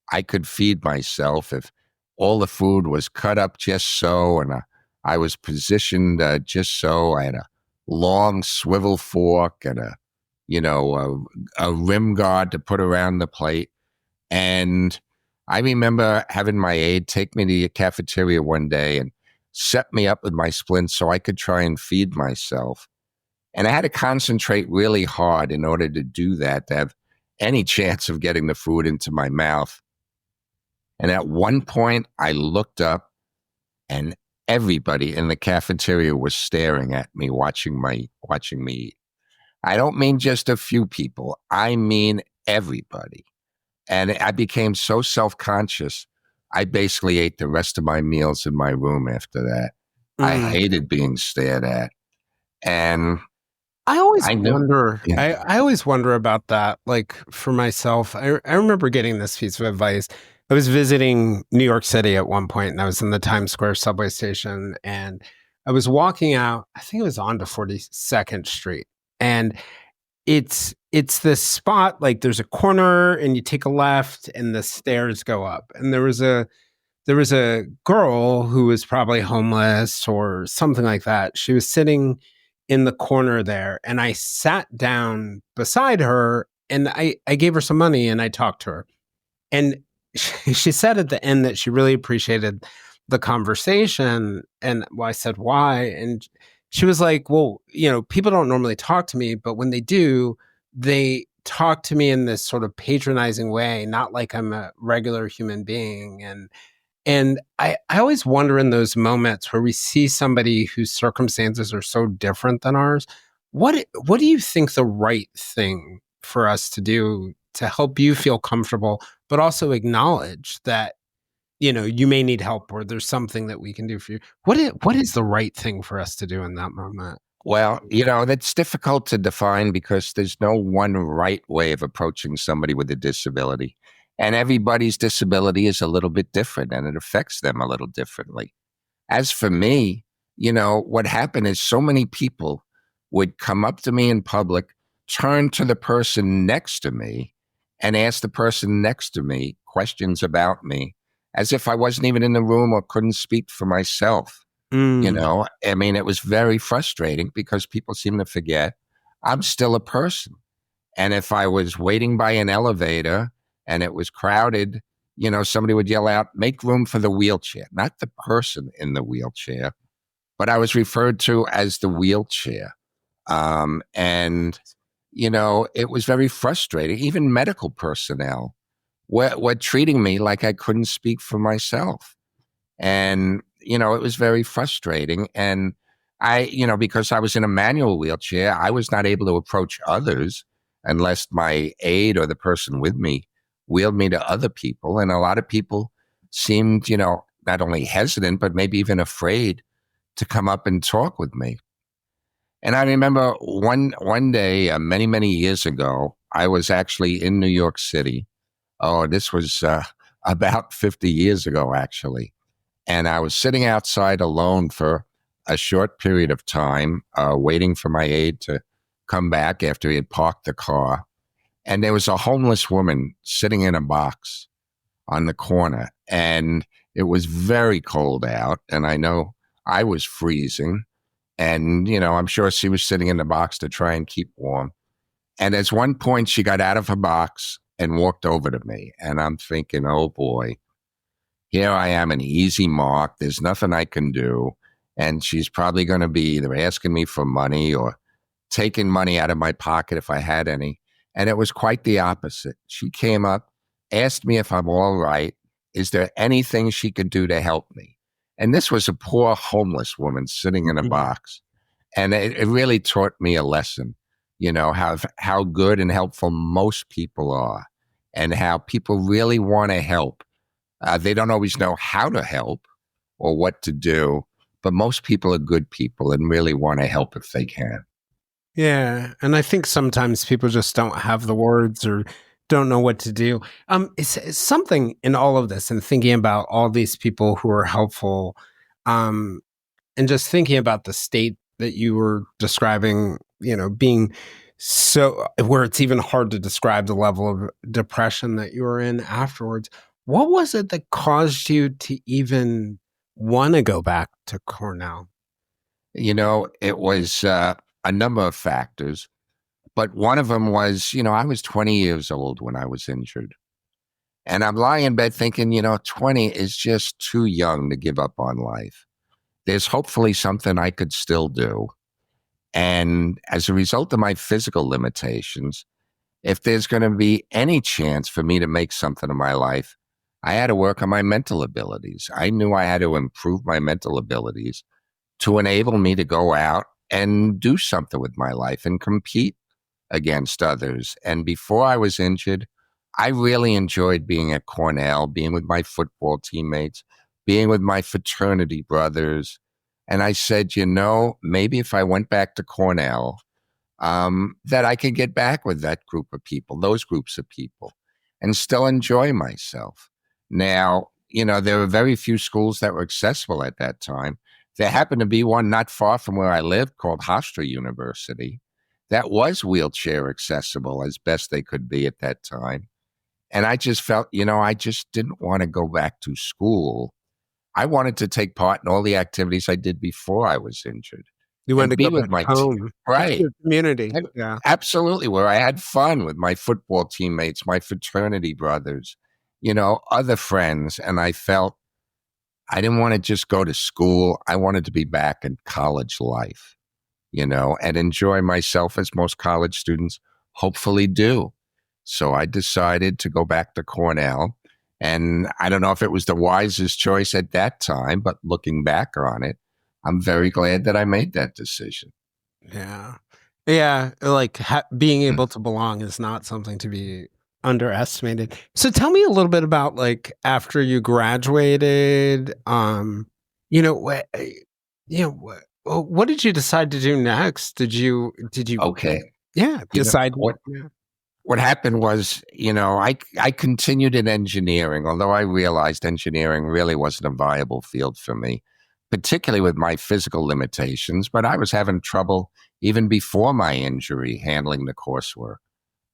I could feed myself if all the food was cut up just so, and I was positioned just so. I had a long swivel fork and a rim guard to put around the plate. And I remember having my aide take me to the cafeteria one day and set me up with my splints so I could try and feed myself. And I had to concentrate really hard in order to do that, to have any chance of getting the food into my mouth. And at one point, I looked up and everybody in the cafeteria was staring at me, watching me eat. I don't mean just a few people. I mean everybody. And I became so self-conscious, I basically ate the rest of my meals in my room after that. I hated being stared at. And I always wonder about that. Like for myself, I remember getting this piece of advice. I was visiting New York City at one point, and I was in the Times Square subway station, and I was walking out, I think it was onto 42nd Street. And it's this spot, like there's a corner and you take a left and the stairs go up. And there was a girl who was probably homeless or something like that. She was sitting in the corner there, and I sat down beside her and I gave her some money and I talked to her. And she said at the end that she really appreciated the conversation. And I said, why? And she was like, well, people don't normally talk to me, but when they do, they talk to me in this sort of patronizing way, not like I'm a regular human being. And I always wonder in those moments where we see somebody whose circumstances are so different than ours, What do you think the right thing for us to do to help you feel comfortable, but also acknowledge that, you may need help or there's something that we can do for you? What is the right thing for us to do in that moment? Well, that's difficult to define because there's no one right way of approaching somebody with a disability. And everybody's disability is a little bit different and it affects them a little differently. As for me, what happened is so many people would come up to me in public, turn to the person next to me, and ask the person next to me questions about me as if I wasn't even in the room or couldn't speak for myself. I mean, it was very frustrating because people seem to forget I'm still a person. And if I was waiting by an elevator and it was crowded, somebody would yell out, make room for the wheelchair, not the person in the wheelchair, but I was referred to as the wheelchair. And it was very frustrating. Even medical personnel were treating me like I couldn't speak for myself. And, it was very frustrating. And because I was in a manual wheelchair, I was not able to approach others unless my aide or the person with me wheeled me to other people. And a lot of people seemed, not only hesitant, but maybe even afraid to come up and talk with me. And I remember one day, many, many years ago, I was actually in New York City. Oh, this was about 50 years ago, actually. And I was sitting outside alone for a short period of time, waiting for my aide to come back after he had parked the car. And there was a homeless woman sitting in a box on the corner. And it was very cold out. And I know I was freezing. And, I'm sure she was sitting in the box to try and keep warm. And at one point, she got out of her box and walked over to me. And I'm thinking, oh, boy, here I am, an easy mark. There's nothing I can do. And she's probably going to be either asking me for money or taking money out of my pocket if I had any. And it was quite the opposite. She came up, asked me if I'm all right. Is there anything she could do to help me? And this was a poor homeless woman sitting in a box. And it really taught me a lesson, how good and helpful most people are and how people really want to help. They don't always know how to help or what to do, but most people are good people and really want to help if they can. Yeah. And I think sometimes people just don't have the words or don't know what to do. It's something in all of this and thinking about all these people who are helpful, and just thinking about the state that you were describing, being so where it's even hard to describe the level of depression that you were in afterwards. What was it that caused you to even want to go back to Cornell? It was a number of factors. But one of them was, I was 20 years old when I was injured. And I'm lying in bed thinking, 20 is just too young to give up on life. There's hopefully something I could still do. And as a result of my physical limitations, if there's going to be any chance for me to make something of my life, I had to work on my mental abilities. I knew I had to improve my mental abilities to enable me to go out and do something with my life and compete against others. And before I was injured, I really enjoyed being at Cornell, being with my football teammates, being with my fraternity brothers. And I said, maybe if I went back to Cornell, that I could get back with that group of people, those groups of people, and still enjoy myself. Now, there were very few schools that were accessible at that time. There happened to be one not far from where I lived called Hofstra University that was wheelchair accessible as best they could be at that time. And I just felt, I just didn't want to go back to school. I wanted to take part in all the activities I did before I was injured. You wanted to be go with back my home, right? Your community, yeah, absolutely. Where I had fun with my football teammates, my fraternity brothers, other friends, and I felt I didn't want to just go to school. I wanted to be back in college life, and enjoy myself as most college students hopefully do. So I decided to go back to Cornell. And I don't know if it was the wisest choice at that time, but looking back on it, I'm very glad that I made that decision. Yeah. Yeah, like being able to belong is not something to be underestimated. So tell me a little bit about like after you graduated, you know, what did you decide to do next? Did you Okay. decide? What happened was, I continued in engineering, although I realized engineering really wasn't a viable field for me, particularly with my physical limitations. But I was having trouble even before my injury handling the coursework.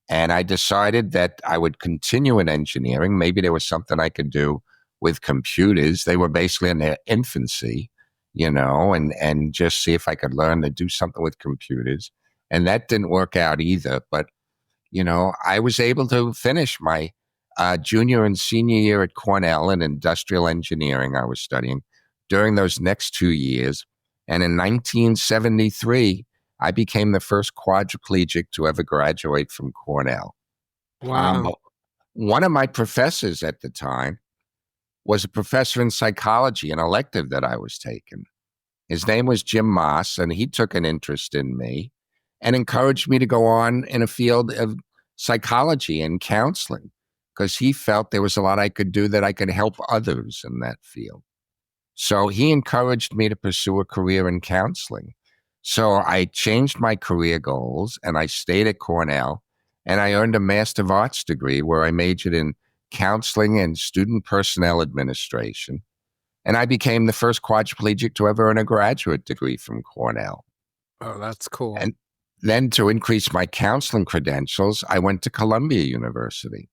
And I decided that I would continue in engineering. Maybe there was something I could do with computers. They were basically in their infancy, and just see if I could learn to do something with computers. And that didn't work out either. But I was able to finish my junior and senior year at Cornell in industrial engineering I was studying during those next 2 years. And in 1973, I became the first quadriplegic to ever graduate from Cornell. Wow. One of my professors at the time was a professor in psychology, an elective that I was taking. His name was Jim Moss, and he took an interest in me and encouraged me to go on in a field of psychology and counseling because he felt there was a lot I could do that I could help others in that field. So he encouraged me to pursue a career in counseling. So I changed my career goals and I stayed at Cornell and I earned a Master of Arts degree where I majored in counseling and student personnel administration. And I became the first quadriplegic to ever earn a graduate degree from Cornell. Oh, that's cool. And then to increase my counseling credentials, I went to Columbia University,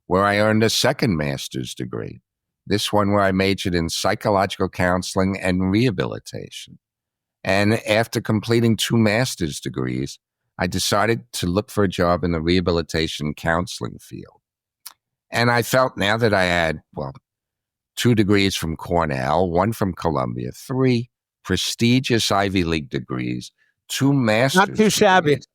where I earned a second master's degree, this one where I majored in psychological counseling and rehabilitation. And after completing 2 master's degrees, I decided to look for a job in the rehabilitation counseling field. And I felt now that I had, 2 degrees from Cornell, 1 from Columbia, 3 prestigious Ivy League degrees, 2 master's Not too shabby. degrees.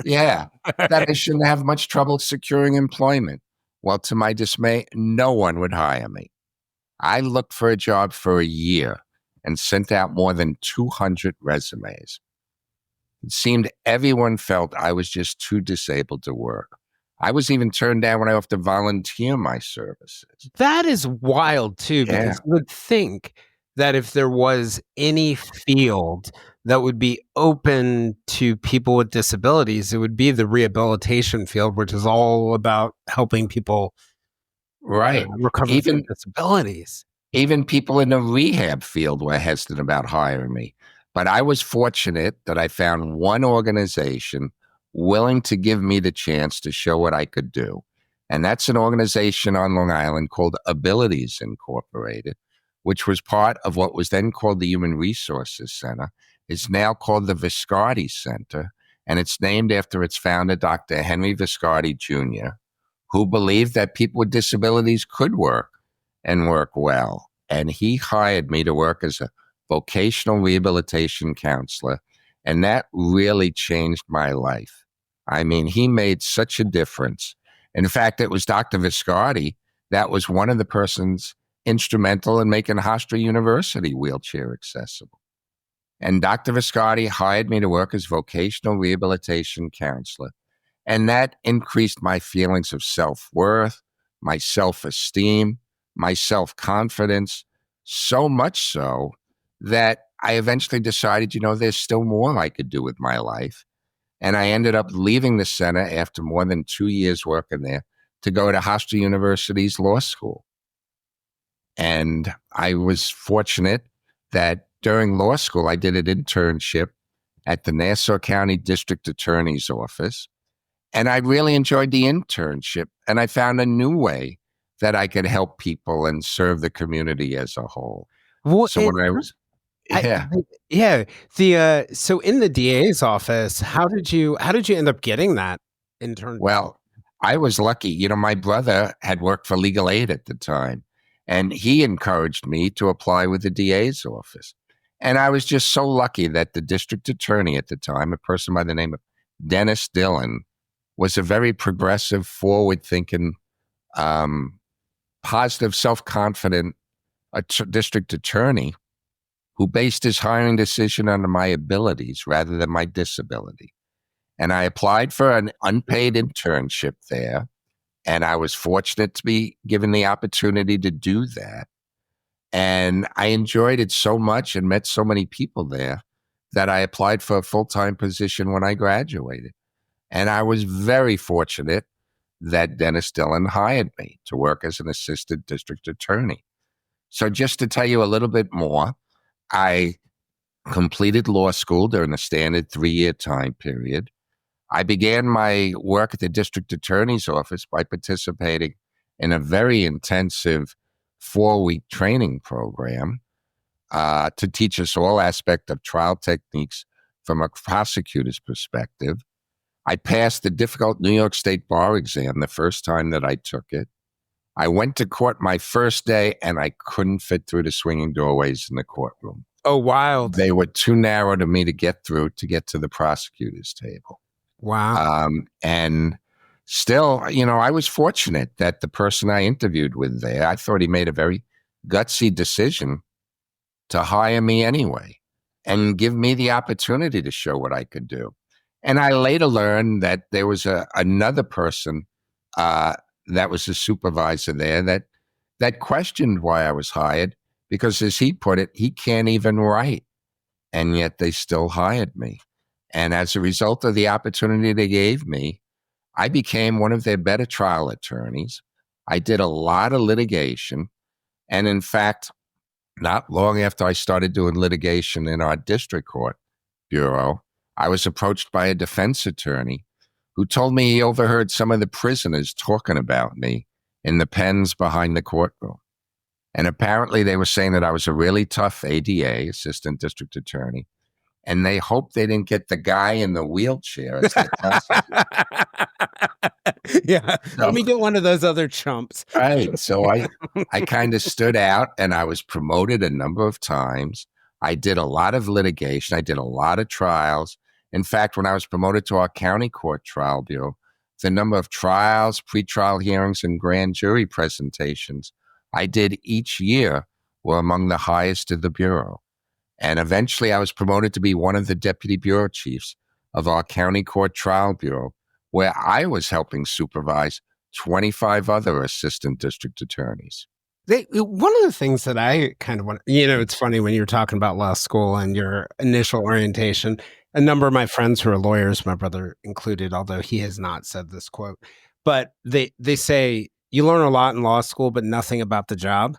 Yeah, that I shouldn't have much trouble securing employment. Well, to my dismay, no one would hire me. I looked for a job for a year and sent out more than 200 resumes. It seemed everyone felt I was just too disabled to work. I was even turned down when I offered to volunteer my services. That is wild too, because you would think that if there was any field that would be open to people with disabilities, it would be the rehabilitation field, which is all about helping people recover from disabilities. Even people in the rehab field were hesitant about hiring me. But I was fortunate that I found one organization willing to give me the chance to show what I could do. And that's an organization on Long Island called Abilities Incorporated, which was part of what was then called the Human Resources Center. It's now called the Viscardi Center, and it's named after its founder, Dr. Henry Viscardi Jr., who believed that people with disabilities could work and work well. And he hired me to work as a vocational rehabilitation counselor, and that really changed my life. I mean, he made such a difference. In fact, it was Dr. Viscardi that was one of the persons instrumental in making Hofstra University wheelchair accessible. And Dr. Viscardi hired me to work as vocational rehabilitation counselor. And that increased my feelings of self-worth, my self-esteem, my self-confidence, so much so that I eventually decided, there's still more I could do with my life. And I ended up leaving the center after more than 2 years working there to go to Hofstra University's law school. And I was fortunate that during law school, I did an internship at the Nassau County District Attorney's Office. And I really enjoyed the internship. And I found a new way that I could help people and serve the community as a whole. Well, so when I was... So in the DA's office, how did you end up getting that internship? Well, I was lucky. My brother had worked for legal aid at the time, and he encouraged me to apply with the DA's office. And I was just so lucky that the district attorney at the time, a person by the name of Dennis Dillon, was a very progressive, forward-thinking, positive, self-confident district attorney who based his hiring decision on my abilities rather than my disability. And I applied for an unpaid internship there. And I was fortunate to be given the opportunity to do that. And I enjoyed it so much and met so many people there that I applied for a full-time position when I graduated. And I was very fortunate that Dennis Dillon hired me to work as an assistant district attorney. So just to tell you a little bit more, I completed law school during the standard 3-year time period. I began my work at the district attorney's office by participating in a very intensive 4-week training program to teach us all aspects of trial techniques from a prosecutor's perspective. I passed the difficult New York State bar exam the first time that I took it. I went to court my first day, and I couldn't fit through the swinging doorways in the courtroom. Oh, wild. They were too narrow to me to get through to get to the prosecutor's table. Wow. And still, I was fortunate that the person I interviewed with there, I thought he made a very gutsy decision to hire me anyway and give me the opportunity to show what I could do. And I later learned that there was another person that was a supervisor there that questioned why I was hired because, as he put it, he can't even write. And yet they still hired me. And as a result of the opportunity they gave me, I became one of their better trial attorneys. I did a lot of litigation. And in fact, not long after I started doing litigation in our district court bureau, I was approached by a defense attorney who told me he overheard some of the prisoners talking about me in the pens behind the courtroom. And apparently they were saying that I was a really tough ADA, assistant district attorney, and they hoped they didn't get the guy in the wheelchair as the prosecutor. Yeah, let me get one of those other chumps. Right. So I kind of stood out, and I was promoted a number of times. I did a lot of litigation. I did a lot of trials. In fact, when I was promoted to our county court trial bureau, the number of trials, pretrial hearings, and grand jury presentations I did each year were among the highest of the bureau. And eventually I was promoted to be one of the deputy bureau chiefs of our county court trial bureau, where I was helping supervise 25 other assistant district attorneys. One of the things that I kind of want, it's funny when you're talking about law school and your initial orientation, a number of my friends who are lawyers, my brother included, although he has not said this quote, but they say, you learn a lot in law school, but nothing about the job.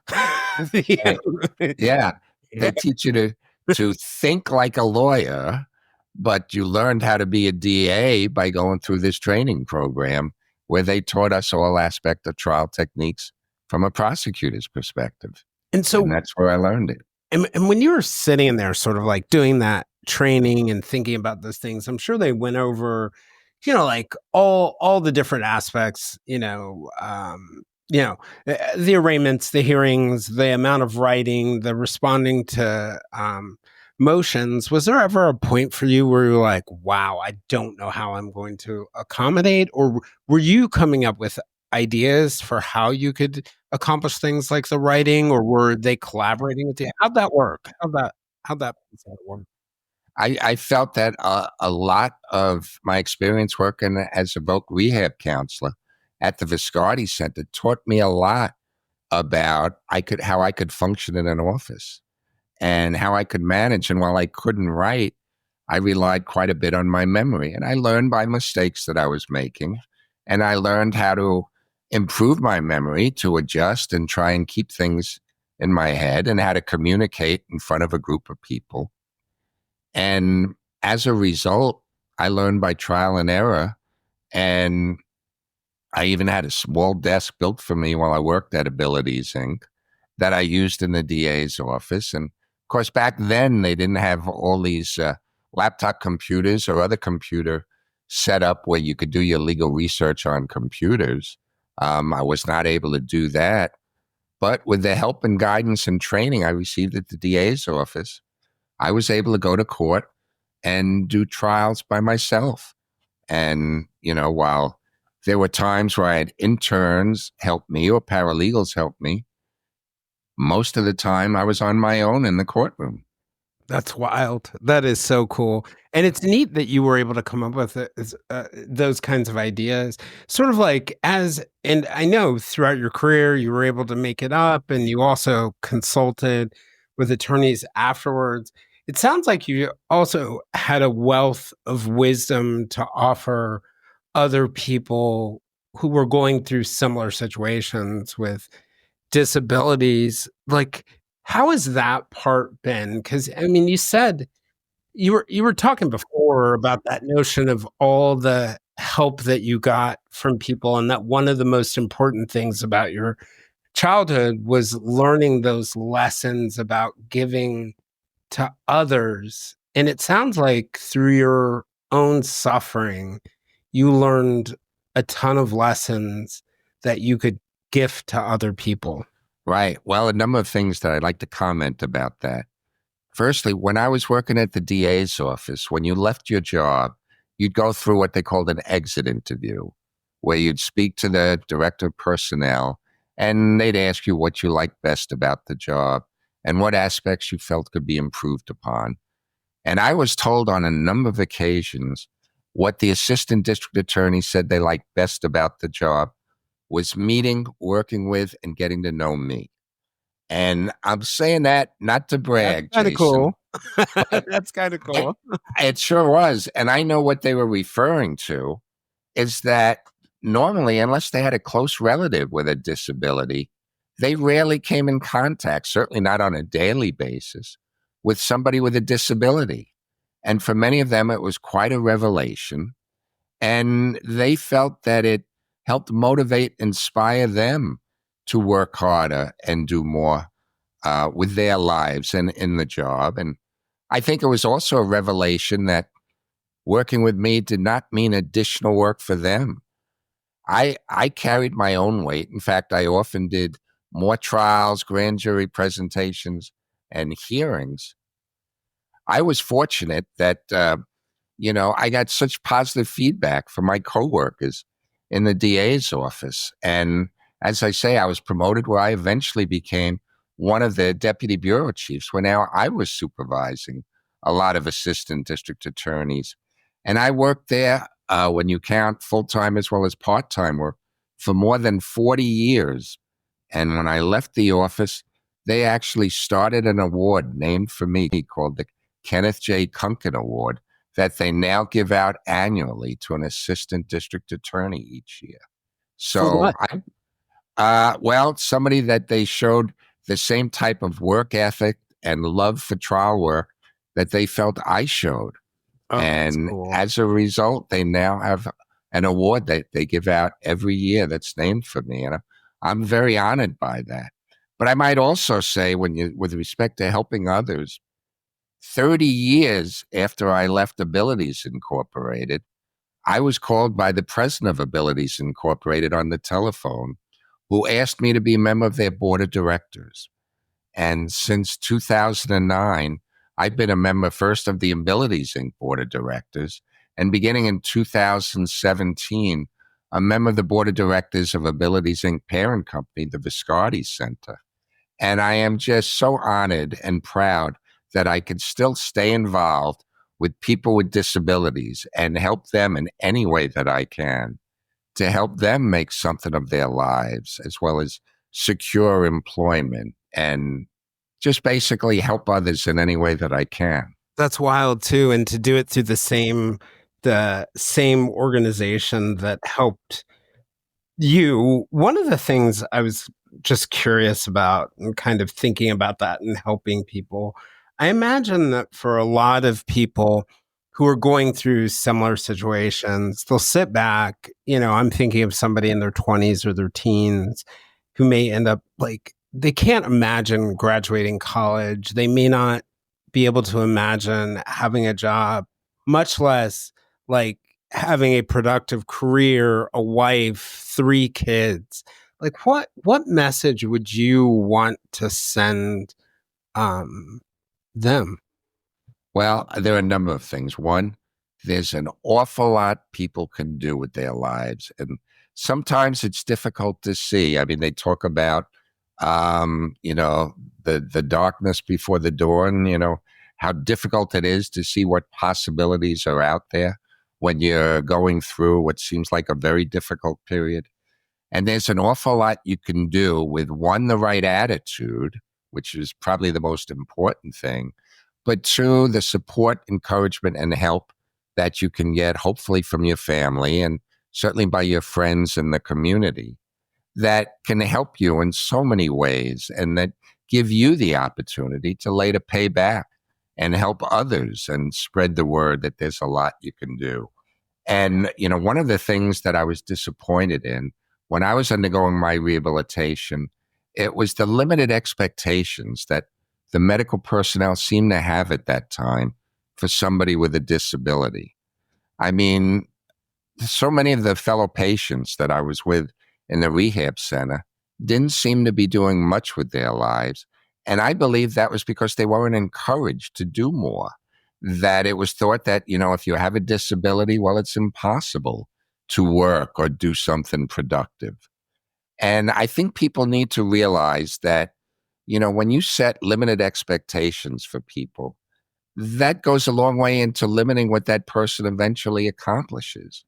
Yeah. They teach you to think like a lawyer, but you learned how to be a DA by going through this training program where they taught us all aspects of trial techniques from a prosecutor's perspective. And that's where I learned it. And when you were sitting in there sort of like doing that training and thinking about those things, I'm sure they went over, like all the different aspects, the arraignments, the hearings, the amount of writing, the responding to motions. Was there ever a point for you where you're like, wow, I don't know how I'm going to accommodate? Or were you coming up with ideas for how you could accomplish things like the writing, or were they collaborating with you? How'd that work? How'd that work? I felt that a lot of my experience working as a voc rehab counselor at the Viscardi Center taught me a lot about how I could function in an office and how I could manage. And while I couldn't write, I relied quite a bit on my memory. And I learned by mistakes that I was making. And I learned how to improve my memory, to adjust and try and keep things in my head, and how to communicate in front of a group of people. And as a result, I learned by trial and error. And I even had a small desk built for me while I worked at Abilities, Inc. that I used in the DA's office. And of course, back then, they didn't have all these laptop computers or other computer set up where you could do your legal research on computers. I was not able to do that. But with the help and guidance and training I received at the DA's office, I was able to go to court and do trials by myself. And, while there were times where I had interns help me or paralegals help me, most of the time I was on my own in the courtroom. That's wild. That is so cool. And it's neat that you were able to come up with those kinds of ideas. Sort of like and I know throughout your career, you were able to make it up and you also consulted with attorneys afterwards. It sounds like you also had a wealth of wisdom to offer other people who were going through similar situations with disabilities. Like, how has that part been? Because I mean, you said you were talking before about that notion of all the help that you got from people, and that one of the most important things about your childhood was learning those lessons about giving to others. And it sounds like through your own suffering, you learned a ton of lessons that you could gift to other people. Right. Well, a number of things that I'd like to comment about that. Firstly, when I was working at the DA's office, when you left your job, you'd go through what they called an exit interview, where you'd speak to the director of personnel, and they'd ask you what you liked best about the job and what aspects you felt could be improved upon. And I was told on a number of occasions what the assistant district attorney said they liked best about the job was meeting, working with, and getting to know me. And I'm saying that not to brag, That's kind of Jason. cool. That's kind of cool. It sure was. And I know what they were referring to is that normally, unless they had a close relative with a disability, they rarely came in contact, certainly not on a daily basis, with somebody with a disability. And for many of them, it was quite a revelation. And they felt that it helped motivate, inspire them to work harder and do more with their lives and in the job. And I think it was also a revelation that working with me did not mean additional work for them. I carried my own weight. In fact, I often did more trials, grand jury presentations, and hearings. I was fortunate that, I got such positive feedback from my coworkers in the DA's office. And as I say, I was promoted where I eventually became one of the deputy bureau chiefs, where now I was supervising a lot of assistant district attorneys. And I worked there, when you count full-time as well as part-time work, for more than 40 years. And when I left the office, they actually started an award named for me called the Kenneth J. Kunken Award that they now give out annually to an assistant district attorney each year. So, somebody that they showed the same type of work ethic and love for trial work that they felt I showed. Oh, and cool. As a result, they now have an award that they give out every year that's named for me. And I'm very honored by that. But I might also say, with respect to helping others, 30 years after I left Abilities Incorporated, I was called by the president of Abilities Incorporated on the telephone, who asked me to be a member of their board of directors. And since 2009, I've been a member first of the Abilities Inc. board of directors, and beginning in 2017, a member of the board of directors of Abilities Inc. parent company, the Viscardi Center. And I am just so honored and proud that I can still stay involved with people with disabilities and help them in any way that I can to help them make something of their lives, as well as secure employment and just basically help others in any way that I can. That's wild too. And to do it through the same organization that helped you. One of the things I was just curious about and kind of thinking about that and helping people, I imagine that for a lot of people who are going through similar situations, they'll sit back. I'm thinking of somebody in their 20s or their teens who may end up they can't imagine graduating college. They may not be able to imagine having a job, much less having a productive career, a wife, 3 kids. What message would you want to send them? Well, there are a number of things. One, there's an awful lot people can do with their lives. And sometimes it's difficult to see. I mean, they talk about, the darkness before the dawn, how difficult it is to see what possibilities are out there when you're going through what seems like a very difficult period. And there's an awful lot you can do with, one, the right attitude, which is probably the most important thing, but two, the support, encouragement, and help that you can get, hopefully from your family and certainly by your friends in the community, that can help you in so many ways and that give you the opportunity to later pay back and help others and spread the word that there's a lot you can do. And, one of the things that I was disappointed in when I was undergoing my rehabilitation, it was the limited expectations that the medical personnel seemed to have at that time for somebody with a disability. I mean, so many of the fellow patients that I was with in the rehab center didn't seem to be doing much with their lives. And I believe that was because they weren't encouraged to do more, that it was thought that, if you have a disability, well, it's impossible to work or do something productive. And I think people need to realize that, when you set limited expectations for people, that goes a long way into limiting what that person eventually accomplishes.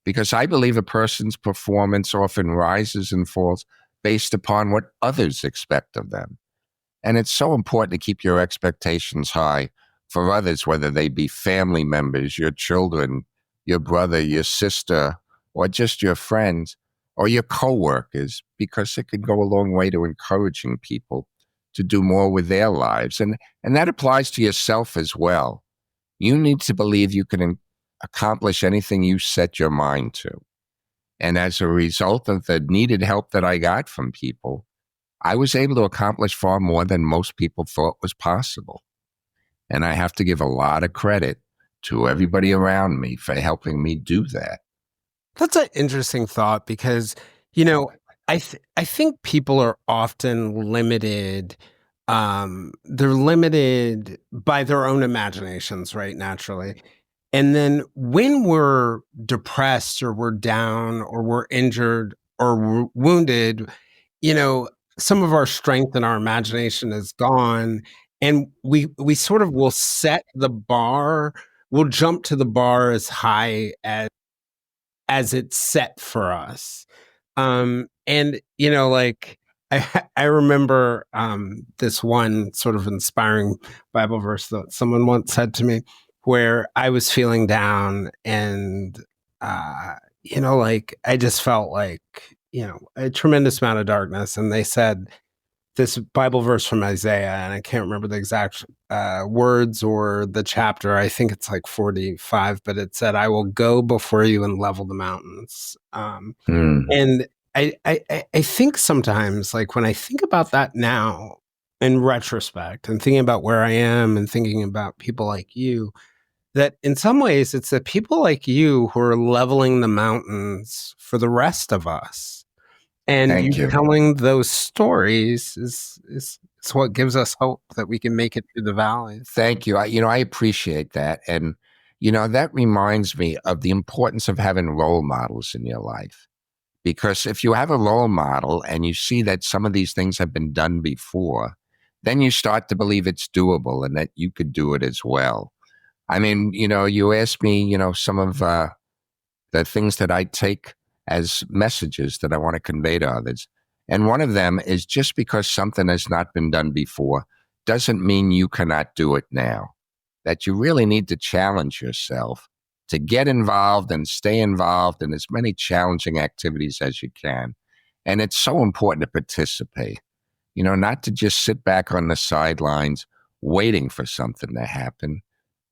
Because I believe a person's performance often rises and falls based upon what others expect of them. And it's so important to keep your expectations high for others, whether they be family members, your children, your brother, your sister, or just your friends or your coworkers, because it can go a long way to encouraging people to do more with their lives. And that applies to yourself as well. You need to believe you can accomplish anything you set your mind to. And as a result of the needed help that I got from people, I was able to accomplish far more than most people thought was possible. And I have to give a lot of credit to everybody around me for helping me do that. That's an interesting thought because, I think people are often limited. They're limited by their own imaginations, right? Naturally. And then when we're depressed or we're down or we're injured or we're wounded, some of our strength and our imagination is gone. And we sort of will set the bar, we'll jump to the bar as high as it's set for us. And, I remember this one sort of inspiring Bible verse that someone once said to me, where I was feeling down and, I just felt like, a tremendous amount of darkness. And they said this Bible verse from Isaiah, and I can't remember the exact words or the chapter. I think it's like 45, but it said, I will go before you and level the mountains. And I think sometimes, like when I think about that now in retrospect and thinking about where I am and thinking about people like you, that in some ways it's the people like you who are leveling the mountains for the rest of us. And you telling those stories is what gives us hope that we can make it through the valleys. Thank you. I appreciate that. And, that reminds me of the importance of having role models in your life. Because if you have a role model and you see that some of these things have been done before, then you start to believe it's doable and that you could do it as well. I mean, you asked me, some of the things that I take as messages that I want to convey to others. And one of them is, just because something has not been done before doesn't mean you cannot do it now. That you really need to challenge yourself to get involved and stay involved in as many challenging activities as you can. And it's so important to participate, not to just sit back on the sidelines waiting for something to happen.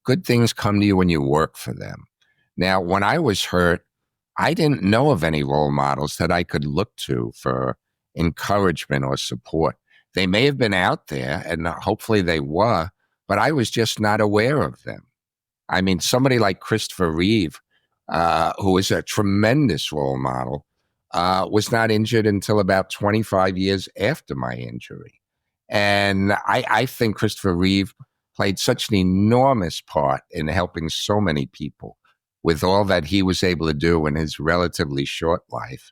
Good things come to you when you work for them. Now, when I was hurt, I didn't know of any role models that I could look to for encouragement or support. They may have been out there, and hopefully they were, but I was just not aware of them. I mean, somebody like Christopher Reeve, who is a tremendous role model, was not injured until about 25 years after my injury. And I think Christopher Reeve played such an enormous part in helping so many people with all that he was able to do in his relatively short life,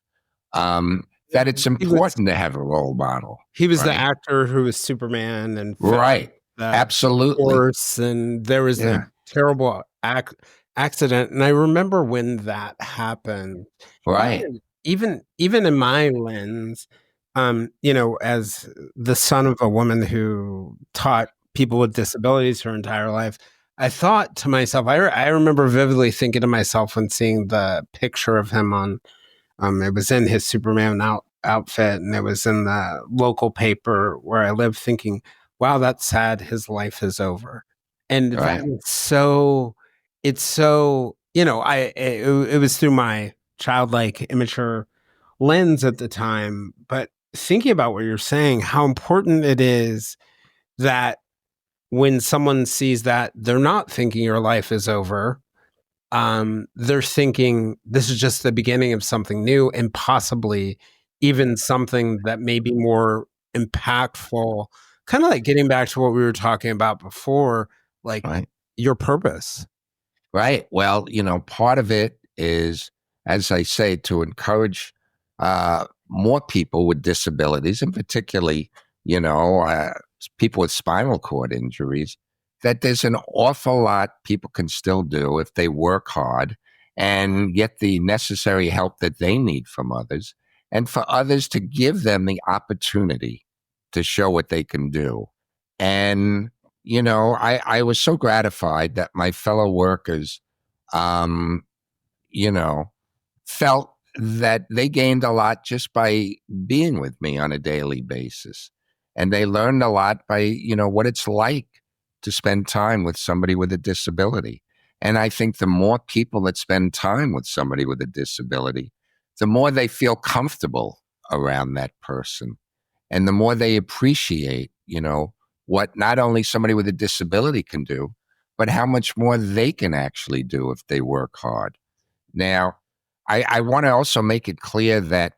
that it's important to have a role model. He was the actor who was Superman. And right. Absolutely. horse, and there was a terrible accident. And I remember when that happened. Right. Even in my lens, as the son of a woman who taught people with disabilities her entire life, I thought to myself, I remember vividly thinking to myself when seeing the picture of him on, it was in his Superman outfit, and it was in the local paper where I live, thinking, wow, that's sad. His life is over. And Right. it's so, it was through my childlike, immature lens at the time. But thinking about what you're saying, how important it is that when someone sees that, they're not thinking your life is over. They're thinking this is just the beginning of something new, and possibly even something that may be more impactful, kind of like getting back to what we were talking about before, like Right. your purpose. Right. Well, part of it is, as I say, to encourage more people with disabilities, and particularly, people with spinal cord injuries, that there's an awful lot people can still do if they work hard and get the necessary help that they need from others, and for others to give them the opportunity to show what they can do. And I was so gratified that my fellow workers, felt that they gained a lot just by being with me on a daily basis. And they learned a lot by, what it's like to spend time with somebody with a disability. And I think the more people that spend time with somebody with a disability, the more they feel comfortable around that person. And the more they appreciate, what not only somebody with a disability can do, but how much more they can actually do if they work hard. Now, I want to also make it clear that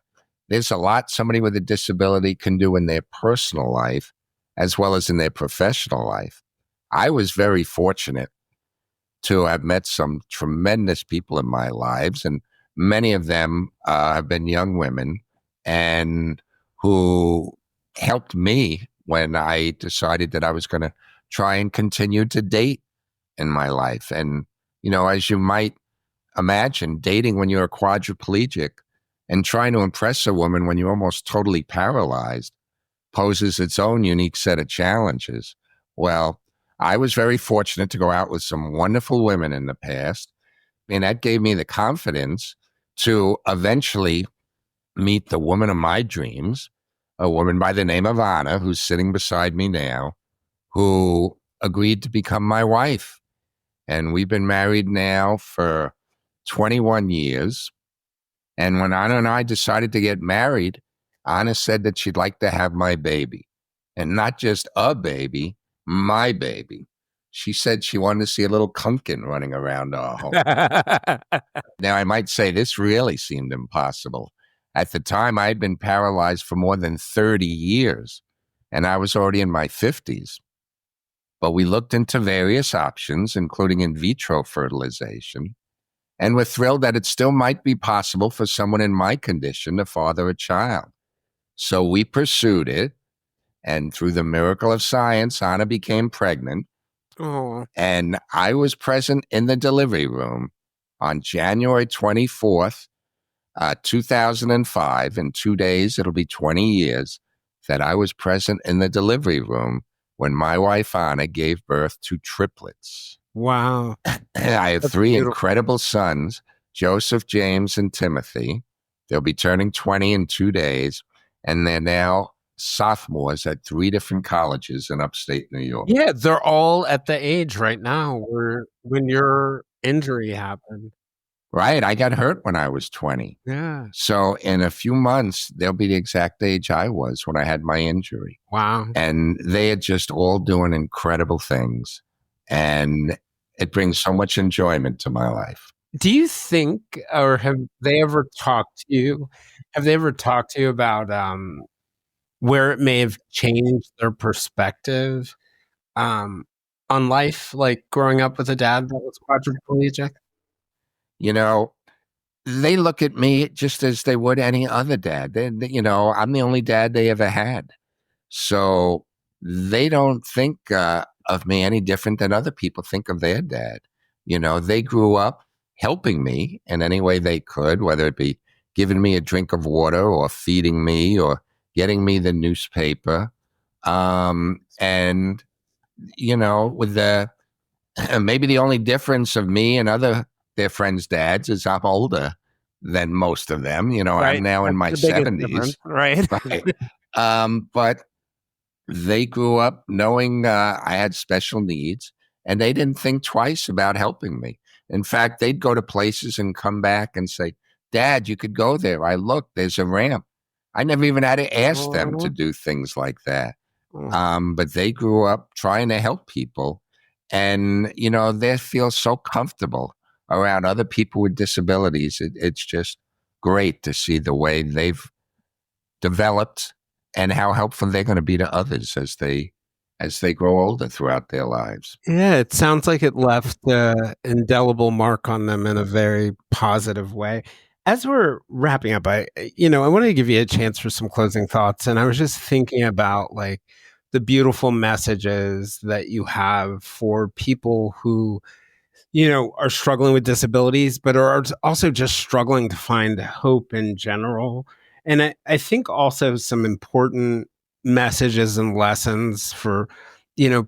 there's a lot somebody with a disability can do in their personal life as well as in their professional life. I was very fortunate to have met some tremendous people in my lives, and many of them have been young women and who helped me when I decided that I was going to try and continue to date in my life. And, as you might imagine, dating when you're a quadriplegic and trying to impress a woman when you're almost totally paralyzed poses its own unique set of challenges. Well, I was very fortunate to go out with some wonderful women in the past, and that gave me the confidence to eventually meet the woman of my dreams, a woman by the name of Anna, who's sitting beside me now, who agreed to become my wife. And we've been married now for 21 years. And when Anna and I decided to get married, Anna said that she'd like to have my baby. And not just a baby, my baby. She said she wanted to see a little Kunken running around our home. Now, I might say this really seemed impossible. At the time, I had been paralyzed for more than 30 years, and I was already in my 50s. But we looked into various options, including in vitro fertilization, and we're thrilled that it still might be possible for someone in my condition to father a child. So we pursued it, and through the miracle of science, Anna became pregnant. Oh. And I was present in the delivery room on January 24th, 2005. In 2 days, it'll be 20 years that I was present in the delivery room when my wife, Anna, gave birth to triplets. Wow. I have That's three beautiful. incredible sons, Joseph, James, and Timothy. They'll be turning 20 in 2 days, and they're now sophomores at 3 different colleges in upstate New York. Yeah, they're all at the age right now when your injury happened. Right. I got hurt when I was 20. Yeah. So in a few months, they'll be the exact age I was when I had my injury. Wow. And they are just all doing incredible things. And it brings so much enjoyment to my life. Do you think, or have they ever talked to you? Have they ever talked to you about where it may have changed their perspective on life, like growing up with a dad that was quadriplegic? They look at me just as they would any other dad. I'm the only dad they ever had. So they don't think of me any different than other people think of their dad. They grew up helping me in any way they could, whether it be giving me a drink of water or feeding me or getting me the newspaper. And, with maybe the only difference of me and their friends' dads is I'm older than most of them. Right. I'm now in my That's the biggest 70s. difference, right? Right. But they grew up knowing I had special needs, and they didn't think twice about helping me. In fact, they'd go to places and come back and say, Dad, you could go there. I looked, there's a ramp. I never even had to ask them to do things like that. But they grew up trying to help people. And, they feel so comfortable around other people with disabilities. It's just great to see the way they've developed and how helpful they're going to be to others as they grow older throughout their lives. Yeah, it sounds like it left an indelible mark on them in a very positive way. As we're wrapping up, I wanted to give you a chance for some closing thoughts. And I was just thinking about like the beautiful messages that you have for people who, are struggling with disabilities, but are also just struggling to find hope in general. And I think also some important messages and lessons for,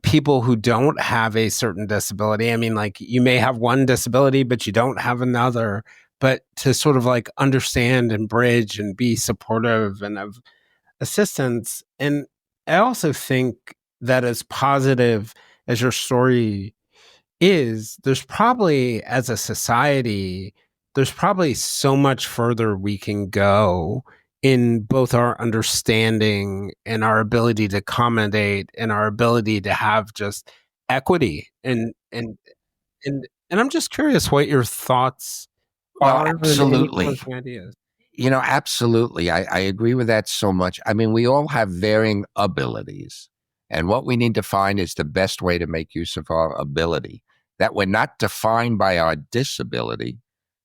people who don't have a certain disability. I mean, like you may have one disability, but you don't have another, but to sort of like understand and bridge and be supportive and of assistance. And I also think that as positive as your story is, there's probably, as a society, there's probably so much further we can go in both our understanding and our ability to accommodate and our ability to have just equity. And I'm just curious what your thoughts are. Absolutely. Any closing ideas? Absolutely. I agree with that so much. I mean, we all have varying abilities. And what we need to find is the best way to make use of our ability, that we're not defined by our disability,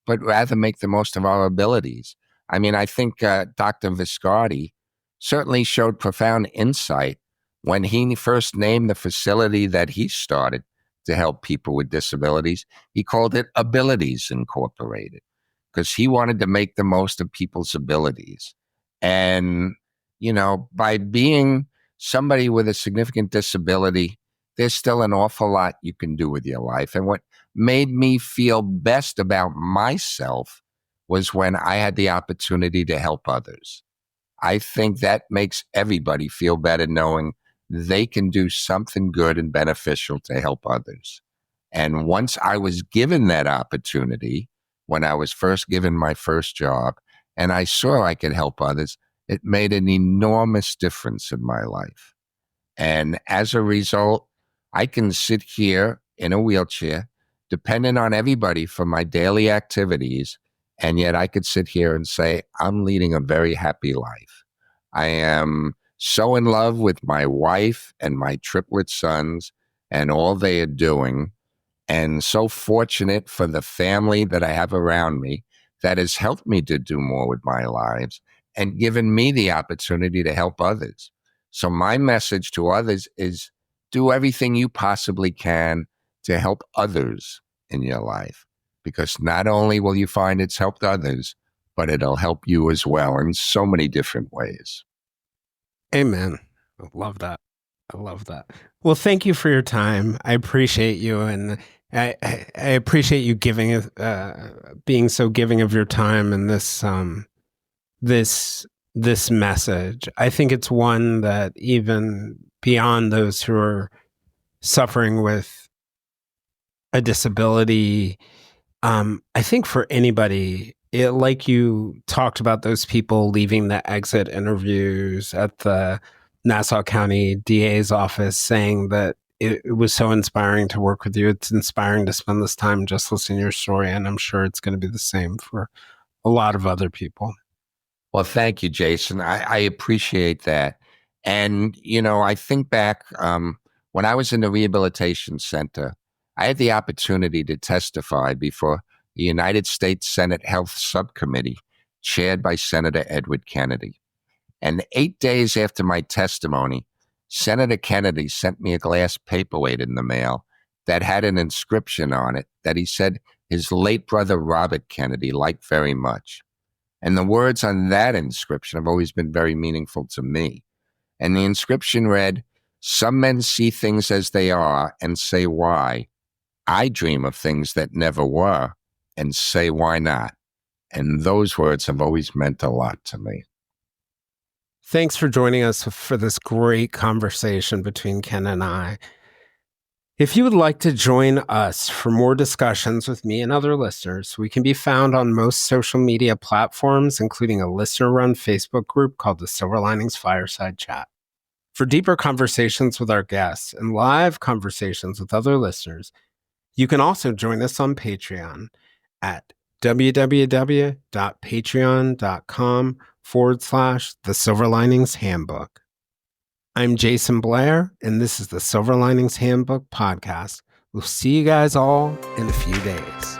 but rather make the most of our abilities. I mean, I think Dr. Viscardi certainly showed profound insight when he first named the facility that he started to help people with disabilities. He called it Abilities Incorporated, because he wanted to make the most of people's abilities. And, by being somebody with a significant disability, there's still an awful lot you can do with your life. And what made me feel best about myself was when I had the opportunity to help others. I think that makes everybody feel better knowing they can do something good and beneficial to help others. And once I was given that opportunity, when I was first given my first job, and I saw I could help others, it made an enormous difference in my life. And as a result, I can sit here in a wheelchair, dependent on everybody for my daily activities, and yet I could sit here and say, I'm leading a very happy life. I am so in love with my wife and my triplet sons and all they are doing, and so fortunate for the family that I have around me that has helped me to do more with my lives and given me the opportunity to help others. So my message to others is do everything you possibly can to help others in your life, because not only will you find it's helped others, but it'll help you as well in so many different ways. Amen. I love that. I love that. Well, thank you for your time. I appreciate you, and I appreciate you giving, being so giving of your time and this message. I think it's one that even beyond those who are suffering with a disability, I think for anybody, like you talked about those people leaving the exit interviews at the Nassau County DA's office saying that it was so inspiring to work with you. It's inspiring to spend this time just listening to your story. And I'm sure it's going to be the same for a lot of other people. Well, thank you, Jason. I appreciate that. And, I think back when I was in the rehabilitation center, I had the opportunity to testify before the United States Senate Health Subcommittee, chaired by Senator Edward Kennedy. And 8 days after my testimony, Senator Kennedy sent me a glass paperweight in the mail that had an inscription on it that he said his late brother Robert Kennedy liked very much. And the words on that inscription have always been very meaningful to me. And the inscription read, "Some men see things as they are and say why. I dream of things that never were and say why not." And those words have always meant a lot to me. Thanks for joining us for this great conversation between Ken and I. If you would like to join us for more discussions with me and other listeners, we can be found on most social media platforms, including a listener-run Facebook group called the Silver Linings Fireside Chat. For deeper conversations with our guests and live conversations with other listeners, you can also join us on Patreon at www.patreon.com/The Silver Linings Handbook. I'm Jason Blair, and this is the Silver Linings Handbook podcast. We'll see you guys all in a few days.